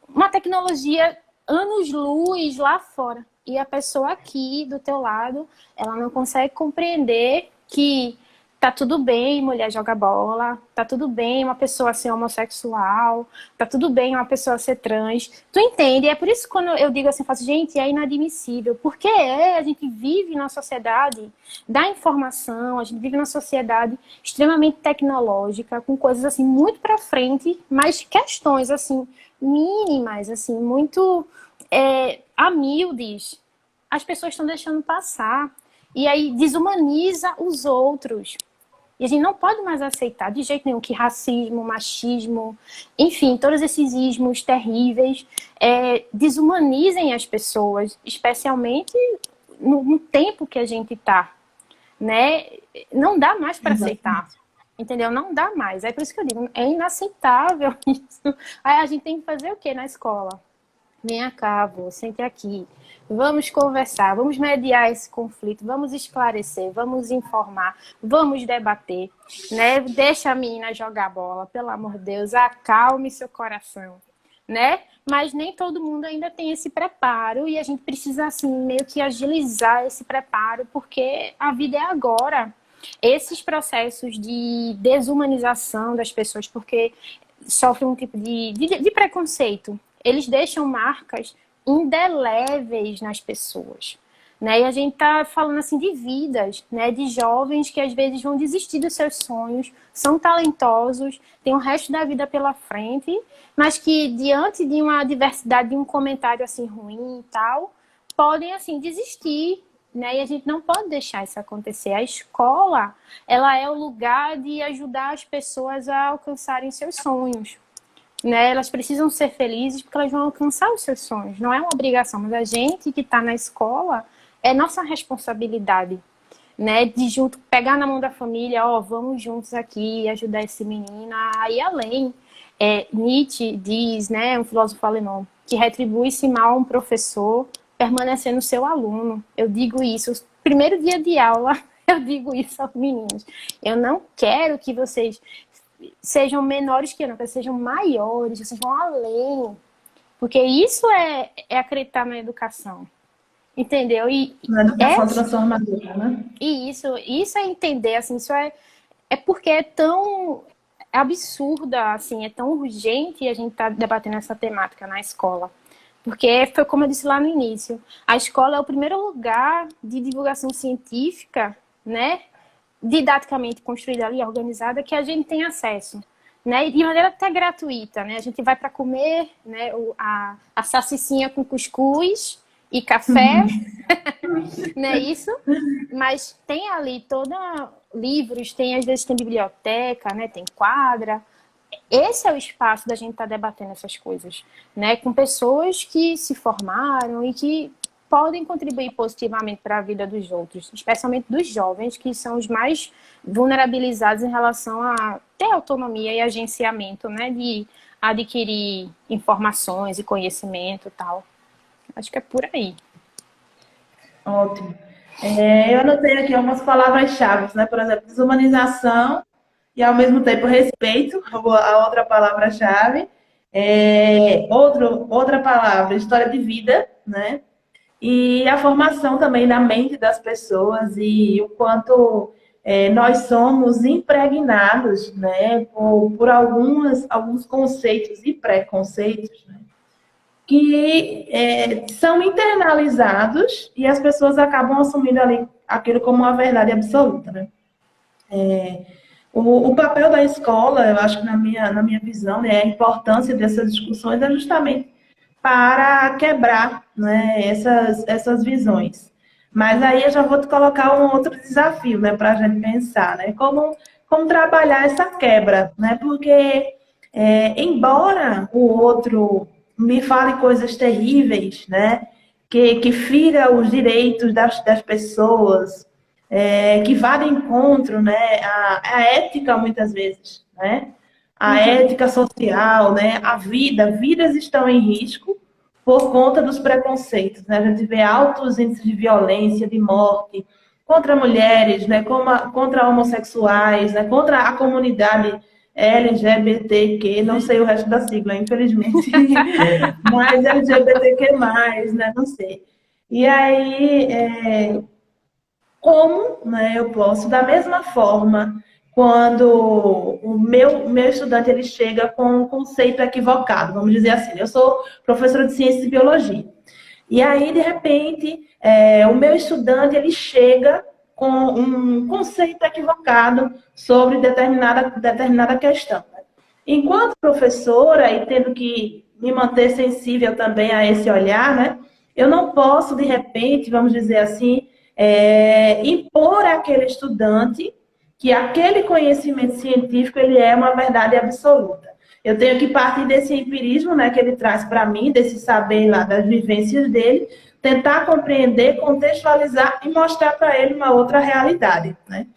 [SPEAKER 2] uma tecnologia anos-luz lá fora. E a pessoa aqui do teu lado, ela não consegue compreender que tá tudo bem mulher jogar bola, tá tudo bem uma pessoa ser homossexual, tá tudo bem uma pessoa ser trans. Tu entende? É por isso que quando eu digo assim, faço, gente, é inadmissível. Porque a gente vive numa sociedade da informação, a gente vive numa sociedade extremamente tecnológica, com coisas assim muito para frente, mas questões assim mínimas, assim, muito humildes, as pessoas estão deixando passar. E aí desumaniza os outros. E a gente não pode mais aceitar de jeito nenhum que racismo, machismo, enfim, todos esses ismos terríveis desumanizem as pessoas, especialmente no tempo que a gente está, né? Não dá mais para aceitar, entendeu? Não dá mais. É por isso que eu digo, é inaceitável isso. Aí a gente tem que fazer o quê na escola? Vem cá, vô, sente aqui. Vamos conversar, vamos mediar esse conflito, vamos esclarecer, vamos informar, vamos debater, né? Deixa a menina jogar bola, pelo amor de Deus, acalme seu coração, né? Mas nem todo mundo ainda tem esse preparo e a gente precisa, assim, meio que agilizar esse preparo, porque a vida é agora. Esses processos de desumanização das pessoas, porque sofrem um tipo de preconceito, eles deixam marcas indeléveis nas pessoas, né? E a gente tá falando assim de vidas, né? De jovens que às vezes vão desistir dos seus sonhos, são talentosos, têm o resto da vida pela frente, mas que diante de uma adversidade, de um comentário assim ruim e tal, podem assim desistir, né? E a gente não pode deixar isso acontecer. A escola, ela é o lugar de ajudar as pessoas a alcançarem seus sonhos. Né, elas precisam ser felizes porque elas vão alcançar os seus sonhos. Não é uma obrigação, mas a gente que está na escola é nossa responsabilidade, né? De junto pegar na mão da família, vamos juntos aqui ajudar esse menino a ir além. Nietzsche diz, né, um filósofo alemão, que retribui-se mal um professor permanecendo seu aluno. Eu digo isso, primeiro dia de aula, eu digo isso aos meninos. Eu não quero que vocês sejam menores que eu, não, que sejam maiores, que vocês vão além. Porque isso é acreditar na educação. Entendeu?
[SPEAKER 1] Na educação transformadora, né?
[SPEAKER 2] E isso é entender, assim, isso é porque é tão absurda, assim, é tão urgente a gente estar debatendo essa temática na escola. Porque foi como eu disse lá no início, a escola é o primeiro lugar de divulgação científica, né, didaticamente construída ali, organizada, que a gente tem acesso, né, e de maneira até gratuita, né, a gente vai para comer, né, a salsicinha com cuscuz e café, né, isso, mas tem ali toda livros, tem às vezes tem biblioteca, né, tem quadra. Esse é o espaço da gente estar debatendo essas coisas, né, com pessoas que se formaram e que podem contribuir positivamente para a vida dos outros, especialmente dos jovens, que são os mais vulnerabilizados em relação a ter autonomia e agenciamento, né, de adquirir informações e conhecimento e tal. Acho que é por aí.
[SPEAKER 1] Ótimo. Eu anotei aqui algumas palavras-chave, né? Por exemplo, desumanização e, ao mesmo tempo, respeito, a outra palavra-chave. Outra palavra, história de vida, né? E a formação também na mente das pessoas e o quanto nós somos impregnados, né, por alguns conceitos e preconceitos, né, que são internalizados e as pessoas acabam assumindo ali aquilo como uma verdade absoluta, né? O papel da escola, eu acho que na minha visão, né, a importância dessas discussões é justamente para quebrar, né, essas visões. Mas aí eu já vou te colocar um outro desafio, né, para a gente pensar, né, como trabalhar essa quebra, né, porque embora o outro me fale coisas terríveis, né, que fira os direitos das pessoas, que vá de encontro, né, à ética muitas vezes, né, a ética social, né, vidas estão em risco por conta dos preconceitos, né, a gente vê altos índices de violência, de morte, contra mulheres, né, contra homossexuais, né, contra a comunidade LGBTQ, não sei o resto da sigla, infelizmente, mas LGBTQ+, né, não sei. E aí, como, né, eu posso, da mesma forma, quando o meu estudante ele chega com um conceito equivocado, vamos dizer assim, eu sou professora de ciência e biologia, e aí, de repente, o meu estudante ele chega com um conceito equivocado sobre determinada questão. Enquanto professora, e tendo que me manter sensível também a esse olhar, né, eu não posso, de repente, vamos dizer assim, impor àquele estudante que aquele conhecimento científico ele é uma verdade absoluta. Eu tenho que partir desse empirismo, né, que ele traz para mim, desse saber lá das vivências dele, tentar compreender, contextualizar e mostrar para ele uma outra realidade, né?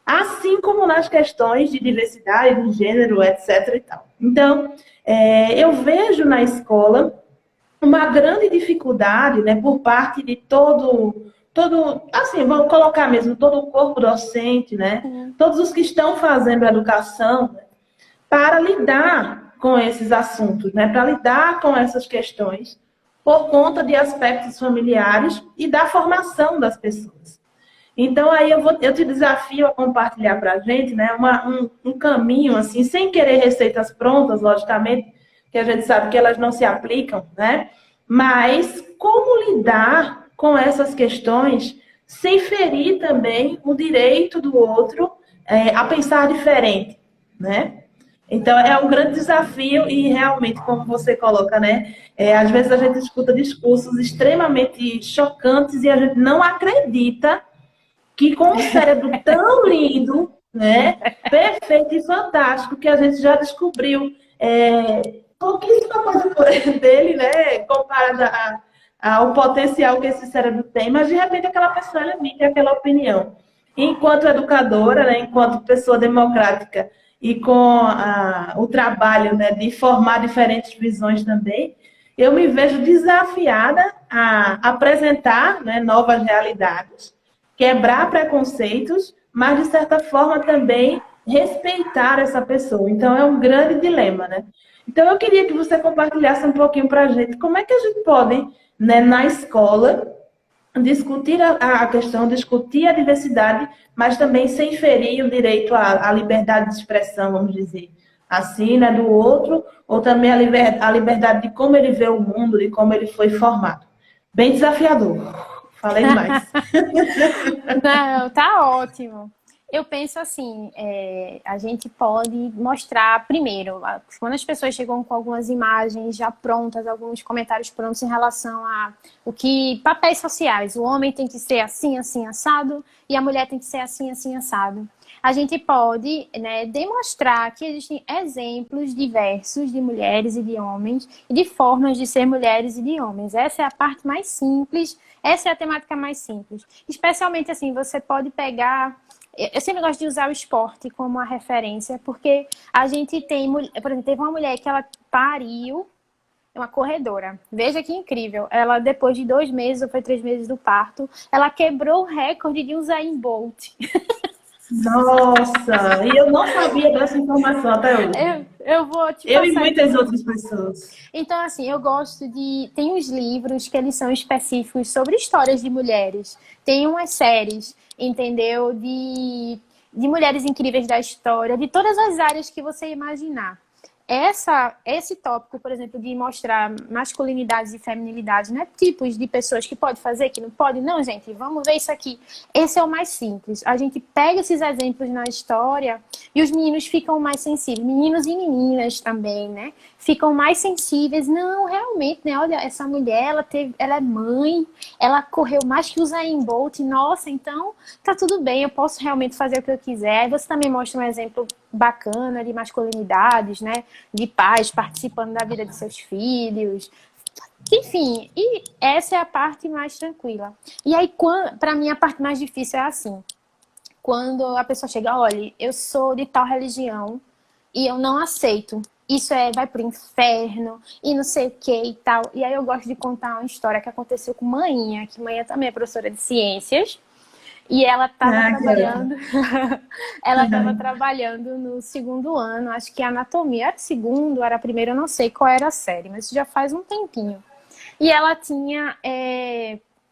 [SPEAKER 1] Assim como nas questões de diversidade, de gênero, etc. e tal. Então, eu vejo na escola uma grande dificuldade, né, por parte de todo, assim, vamos colocar mesmo, todo o corpo docente, né, todos os que estão fazendo educação, né, para lidar com esses assuntos, né, para lidar com essas questões, por conta de aspectos familiares e da formação das pessoas. Então, aí eu te desafio a compartilhar para a gente, né, um caminho, assim, sem querer receitas prontas, logicamente, que a gente sabe que elas não se aplicam, né? Mas como lidar com essas questões sem ferir também o direito do outro a pensar diferente, né? Então, é um grande desafio e realmente, como você coloca, né? Às vezes a gente escuta discursos extremamente chocantes e a gente não acredita que com um cérebro tão lindo, né, perfeito e fantástico, que a gente já descobriu pouquíssima coisa por dele, né, comparada ao potencial que esse cérebro tem, mas de repente aquela pessoa emite aquela opinião. Enquanto educadora, né, enquanto pessoa democrática e com o trabalho, né, de formar diferentes visões também, eu me vejo desafiada a apresentar, né, novas realidades, quebrar preconceitos, mas, de certa forma, também respeitar essa pessoa. Então, é um grande dilema, né? Então, eu queria que você compartilhasse um pouquinho para a gente como é que a gente pode, né, na escola, discutir a questão, discutir a diversidade, mas também sem ferir o direito à liberdade de expressão, vamos dizer. assim, né, do outro, ou também a liberdade de como ele vê o mundo, de como ele foi formado. Bem desafiador. Falei demais.
[SPEAKER 2] Não, tá ótimo. Eu penso assim, a gente pode mostrar primeiro, quando as pessoas chegam com algumas imagens já prontas, alguns comentários prontos em relação a o que papéis sociais, o homem tem que ser assim, assim, assado, e a mulher tem que ser assim, assim, assado. A gente pode, né, demonstrar que existem exemplos diversos de mulheres e de homens, e de formas de ser mulheres e de homens. Essa é a parte mais simples, essa é a temática mais simples. Especialmente assim, você pode pegar. Eu sempre gosto de usar o esporte como uma referência, porque a gente tem, por exemplo, teve uma mulher que ela pariu, uma corredora. Veja que incrível. Ela, depois de 2 meses, ou foi 3 meses do parto, ela quebrou o recorde de Usain Bolt.
[SPEAKER 1] Nossa, e eu não sabia dessa informação até hoje.
[SPEAKER 2] Eu vou te
[SPEAKER 1] Eu e
[SPEAKER 2] passar
[SPEAKER 1] muitas
[SPEAKER 2] aqui.
[SPEAKER 1] outras pessoas.
[SPEAKER 2] Então, assim, eu gosto de. Tem uns livros que eles são específicos sobre histórias de mulheres. Tem umas séries, entendeu? De mulheres incríveis da história, de todas as áreas que você imaginar. Esse tópico, por exemplo, de mostrar masculinidades e feminilidades, né? Tipos de pessoas que pode fazer, que não pode. Não, gente, vamos ver isso aqui. Esse é o mais simples. A gente pega esses exemplos na história e os meninos ficam mais sensíveis. Meninos e meninas também, né? Ficam mais sensíveis. Não, realmente, né? Olha, essa mulher, ela é mãe, ela correu mais que o Usain Bolt. Nossa, então tá tudo bem, eu posso realmente fazer o que eu quiser. Aí você também mostra um exemplo bacana de masculinidades, né? De pais participando da vida de seus filhos. Enfim, e essa é a parte mais tranquila. E aí, para mim, a parte mais difícil é assim. Quando a pessoa chega, olha, eu sou de tal religião e eu não aceito. Isso vai pro inferno e não sei o que e tal. E aí eu gosto de contar uma história que aconteceu com Mainha, que Mainha também é professora de ciências. E ela estava
[SPEAKER 1] Ah, que legal.
[SPEAKER 2] trabalhando, ela estava trabalhando no segundo ano, acho que anatomia era segundo, era primeiro, eu não sei qual era a série, mas isso já faz um tempinho. E ela tinha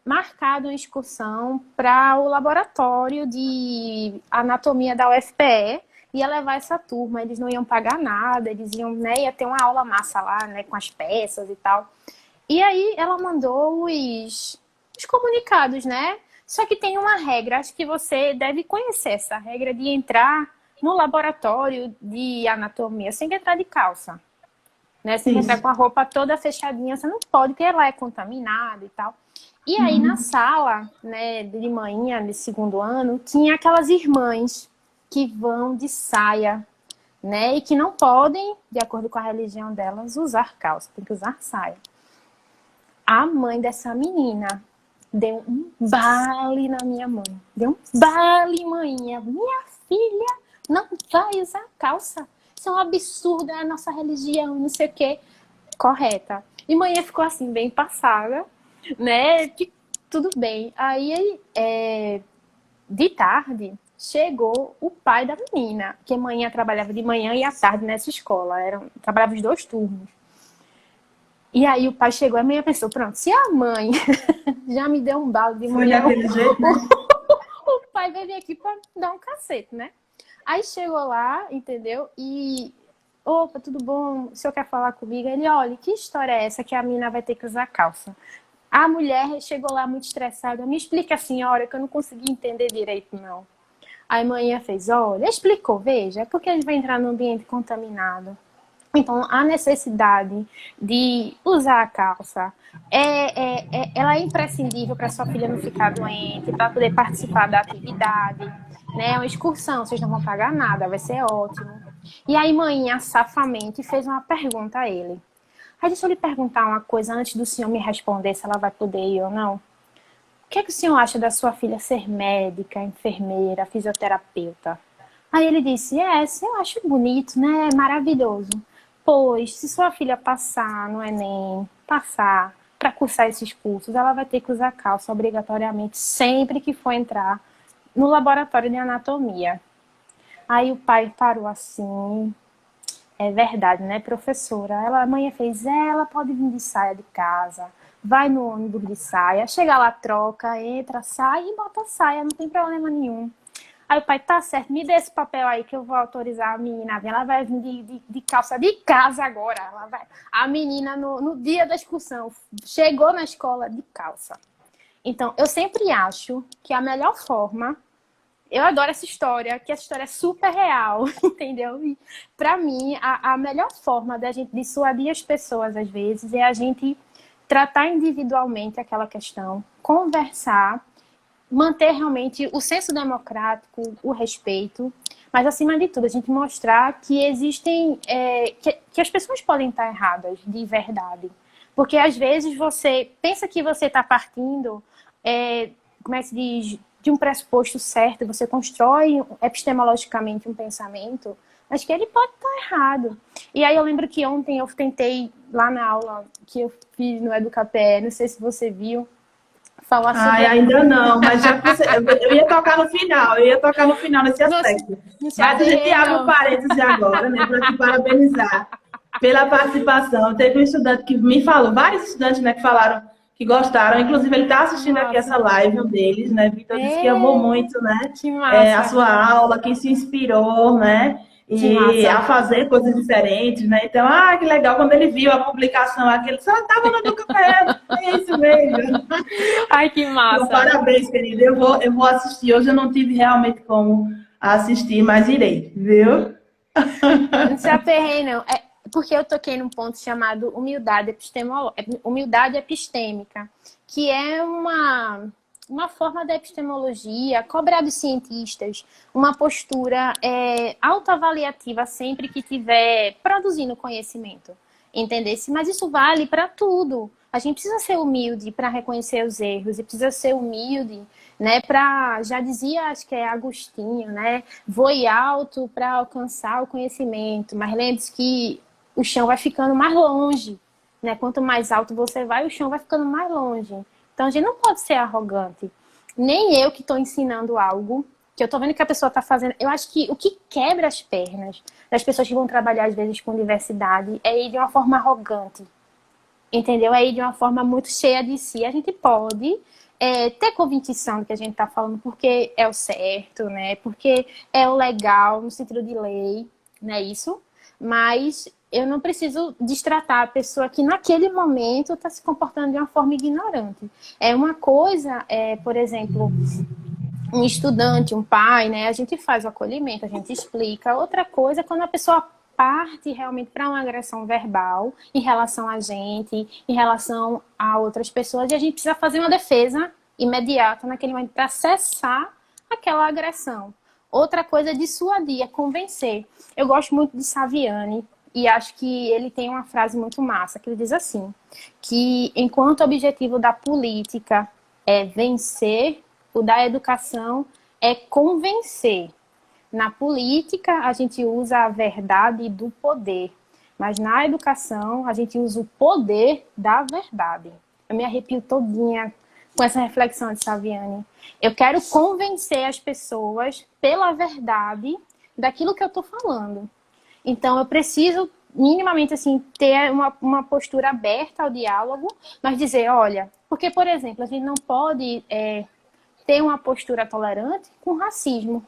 [SPEAKER 2] marcado uma excursão para o laboratório de anatomia da UFPE, ia levar essa turma, eles não iam pagar nada, eles iam, né, ia ter uma aula massa lá, né, com as peças e tal. E aí ela mandou os comunicados, né? Só que tem uma regra, acho que você deve conhecer essa regra de entrar no laboratório de anatomia sem entrar de calça, né? Sem entrar
[SPEAKER 1] Isso.
[SPEAKER 2] com a roupa toda fechadinha, você não pode, porque ela é contaminada e tal. E aí na sala, né, de manhã, de segundo ano, tinha aquelas irmãs que vão de saia, né? E que não podem, de acordo com a religião delas, usar calça, tem que usar saia. A mãe dessa menina deu um bale na minha mãe. Deu um bale, mãinha. Minha filha não vai usar calça. Isso é um absurdo, é a nossa religião, não sei o quê. Correta. E mãe ficou assim, bem passada, né? Que tudo bem. Aí, de tarde, chegou o pai da menina, que a manhã trabalhava de manhã e à tarde nessa escola. Trabalhava os 2 turnos. E aí o pai chegou, a mãe pensou, pronto, se a mãe já me deu um balde de
[SPEAKER 1] Foi
[SPEAKER 2] manhã,
[SPEAKER 1] daquele jeito, né?
[SPEAKER 2] o pai vai vir aqui pra dar um cacete, né? Aí chegou lá, entendeu? E, opa, tudo bom? O senhor quer falar comigo? Ele, olha, que história é essa que a menina vai ter que usar calça? A mulher chegou lá muito estressada, me explica a senhora, que eu não consegui entender direito, não. Aí a mãe fez, olha, explicou, veja, é porque a gente vai entrar num ambiente contaminado. Então, a necessidade de usar a calça ela é imprescindível para sua filha não ficar doente, para poder participar da atividade, né? É uma excursão, vocês não vão pagar nada, vai ser ótimo. E aí, mãinha, safamente, fez uma pergunta a ele. Aí, deixa eu lhe perguntar uma coisa antes do senhor me responder se ela vai poder ir ou não. O que é que o senhor acha da sua filha ser médica, enfermeira, fisioterapeuta? Aí ele disse, eu acho bonito, né? Maravilhoso. Pois, se sua filha passar no Enem, passar para cursar esses cursos, ela vai ter que usar calça obrigatoriamente sempre que for entrar no laboratório de anatomia. Aí o pai parou assim, é verdade, né, professora? A mãe fez, ela pode vir de saia de casa, vai no ônibus de saia, chega lá, troca, entra, sai e bota a saia, não tem problema nenhum. Aí o pai, tá certo, me dê esse papel aí que eu vou autorizar a menina a vir. Ela vai vir de calça de casa agora. Ela vai... A menina, no dia da excursão, chegou na escola de calça. Então, eu sempre acho que a melhor forma... Eu adoro essa história, que essa história é super real, entendeu? E, pra mim, a melhor forma da gente dissuadir as pessoas, às vezes, é a gente tratar individualmente aquela questão, conversar, manter realmente o senso democrático, o respeito, mas, acima de tudo, a gente mostrar que existem... que as pessoas podem estar erradas, de verdade. Porque, às vezes, você pensa que você está partindo... como é que se diz, de um pressuposto certo, você constrói epistemologicamente um pensamento, mas que ele pode estar errado. E aí eu lembro que ontem eu tentei, lá na aula que eu fiz no EducaPE, não sei se você viu, falar
[SPEAKER 1] Ai,
[SPEAKER 2] sobre...
[SPEAKER 1] ainda não, mas já que você, eu ia tocar no final, eu ia tocar no final nesse
[SPEAKER 2] Não,
[SPEAKER 1] aspecto.
[SPEAKER 2] não se
[SPEAKER 1] Mas a gente
[SPEAKER 2] aperrei,
[SPEAKER 1] abre um
[SPEAKER 2] não.
[SPEAKER 1] parêntese agora, né, para te parabenizar pela participação. Teve um estudante que me falou, vários estudantes, né, que falaram que gostaram, inclusive ele está assistindo aqui essa
[SPEAKER 2] Nossa.
[SPEAKER 1] live, um deles, né, Vitor disse que amou muito, né,
[SPEAKER 2] Que
[SPEAKER 1] a
[SPEAKER 2] massa.
[SPEAKER 1] sua aula, que se inspirou, né,
[SPEAKER 2] Que
[SPEAKER 1] e
[SPEAKER 2] massa.
[SPEAKER 1] a fazer coisas diferentes, né, então, que legal, quando ele viu a publicação aqui, ele disse, estava no Educafé, é isso mesmo.
[SPEAKER 2] Ai, que
[SPEAKER 1] Então,
[SPEAKER 2] massa.
[SPEAKER 1] parabéns, querida, eu vou assistir, hoje eu não tive realmente como assistir, mas irei, viu?
[SPEAKER 2] Não se aperrei, não. É porque eu toquei num ponto chamado humildade epistêmica, que é uma forma da epistemologia, cobrar dos cientistas, uma postura autoavaliativa sempre que estiver produzindo conhecimento. Entendesse? Mas isso vale para tudo. A gente precisa ser humilde para reconhecer os erros e precisa ser humilde, né? Para, já dizia, acho que é Agostinho, né? Voe alto para alcançar o conhecimento, mas lembre-se que o chão vai ficando mais longe, né? Quanto mais alto você vai, o chão vai ficando mais longe. Então a gente não pode ser arrogante. Nem eu que estou ensinando algo que eu estou vendo que a pessoa está fazendo. Eu acho que o que quebra as pernas das pessoas que vão trabalhar, às vezes, com diversidade é ir de uma forma arrogante. Entendeu? É ir de uma forma muito cheia de si. A gente pode ter convicção do que a gente está falando porque é o certo, né? Porque é o legal, no sentido de lei, não é isso? Mas eu não preciso destratar a pessoa que naquele momento está se comportando de uma forma ignorante. É uma coisa, por exemplo, um estudante, um pai, né? A gente faz o acolhimento, a gente explica. Outra coisa é quando a pessoa parte realmente para uma agressão verbal em relação a gente, em relação a outras pessoas, e a gente precisa fazer uma defesa imediata naquele momento para cessar aquela agressão. Outra coisa é dissuadir, é convencer. Eu gosto muito de Saviani e acho que ele tem uma frase muito massa, que ele diz assim, que enquanto o objetivo da política é vencer, o da educação é convencer. Na política, a gente usa a verdade do poder, mas na educação, a gente usa o poder da verdade. Eu me arrepio todinha com essa reflexão de Saviani. Eu quero convencer as pessoas pela verdade daquilo que eu estou falando. Então, eu preciso minimamente assim ter uma postura aberta ao diálogo, mas dizer, olha, porque, por exemplo, a gente não pode ter uma postura tolerante com racismo.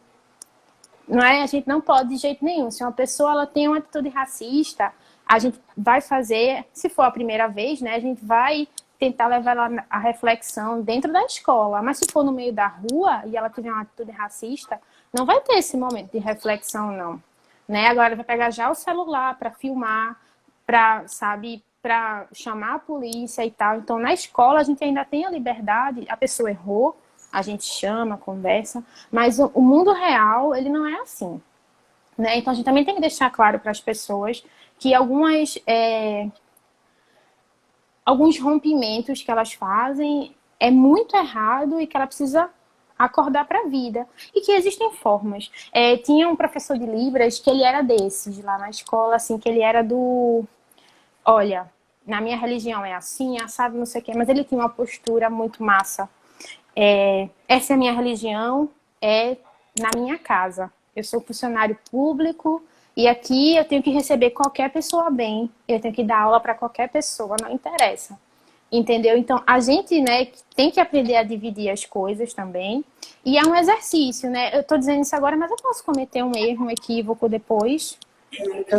[SPEAKER 2] Não é? A gente não pode de jeito nenhum. Se uma pessoa ela tem uma atitude racista, a gente vai fazer, se for a primeira vez, né, a gente vai tentar levar ela a reflexão dentro da escola. Mas se for no meio da rua e ela tiver uma atitude racista, não vai ter esse momento de reflexão, não. Né? Agora vai pegar já o celular para filmar, para, sabe, para chamar a polícia e tal. Então, na escola, a gente ainda tem a liberdade, a pessoa errou, a gente chama, conversa, mas o mundo real, ele não é assim. Né? Então, a gente também tem que deixar claro para as pessoas que alguns rompimentos que elas fazem é muito errado e que ela precisa acordar para a vida. E que existem formas. Tinha um professor de Libras que ele era desses, lá na escola, assim, que ele era do... Olha, na minha religião é assim, assado, não sei o quê, mas ele tinha uma postura muito massa. Essa é a minha religião, é na minha casa. Eu sou funcionário público e aqui eu tenho que receber qualquer pessoa bem. Eu tenho que dar aula para qualquer pessoa, não interessa. entendeu? Então, a gente, né, tem que aprender a dividir as coisas também. E é um exercício, né? Eu tô dizendo isso agora, mas eu posso cometer um erro, um equívoco depois.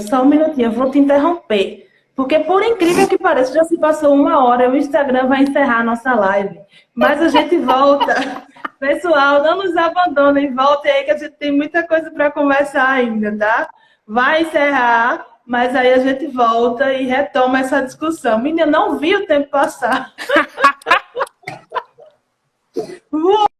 [SPEAKER 1] Só um minutinho, eu vou te interromper. Porque, por incrível que pareça, já se passou 1 hora, o Instagram vai encerrar a nossa live. Mas a gente volta. Pessoal, não nos abandonem, voltem aí que a gente tem muita coisa para conversar ainda, tá? Vai encerrar, mas aí a gente volta e retoma essa discussão. Menina, eu não vi o tempo passar.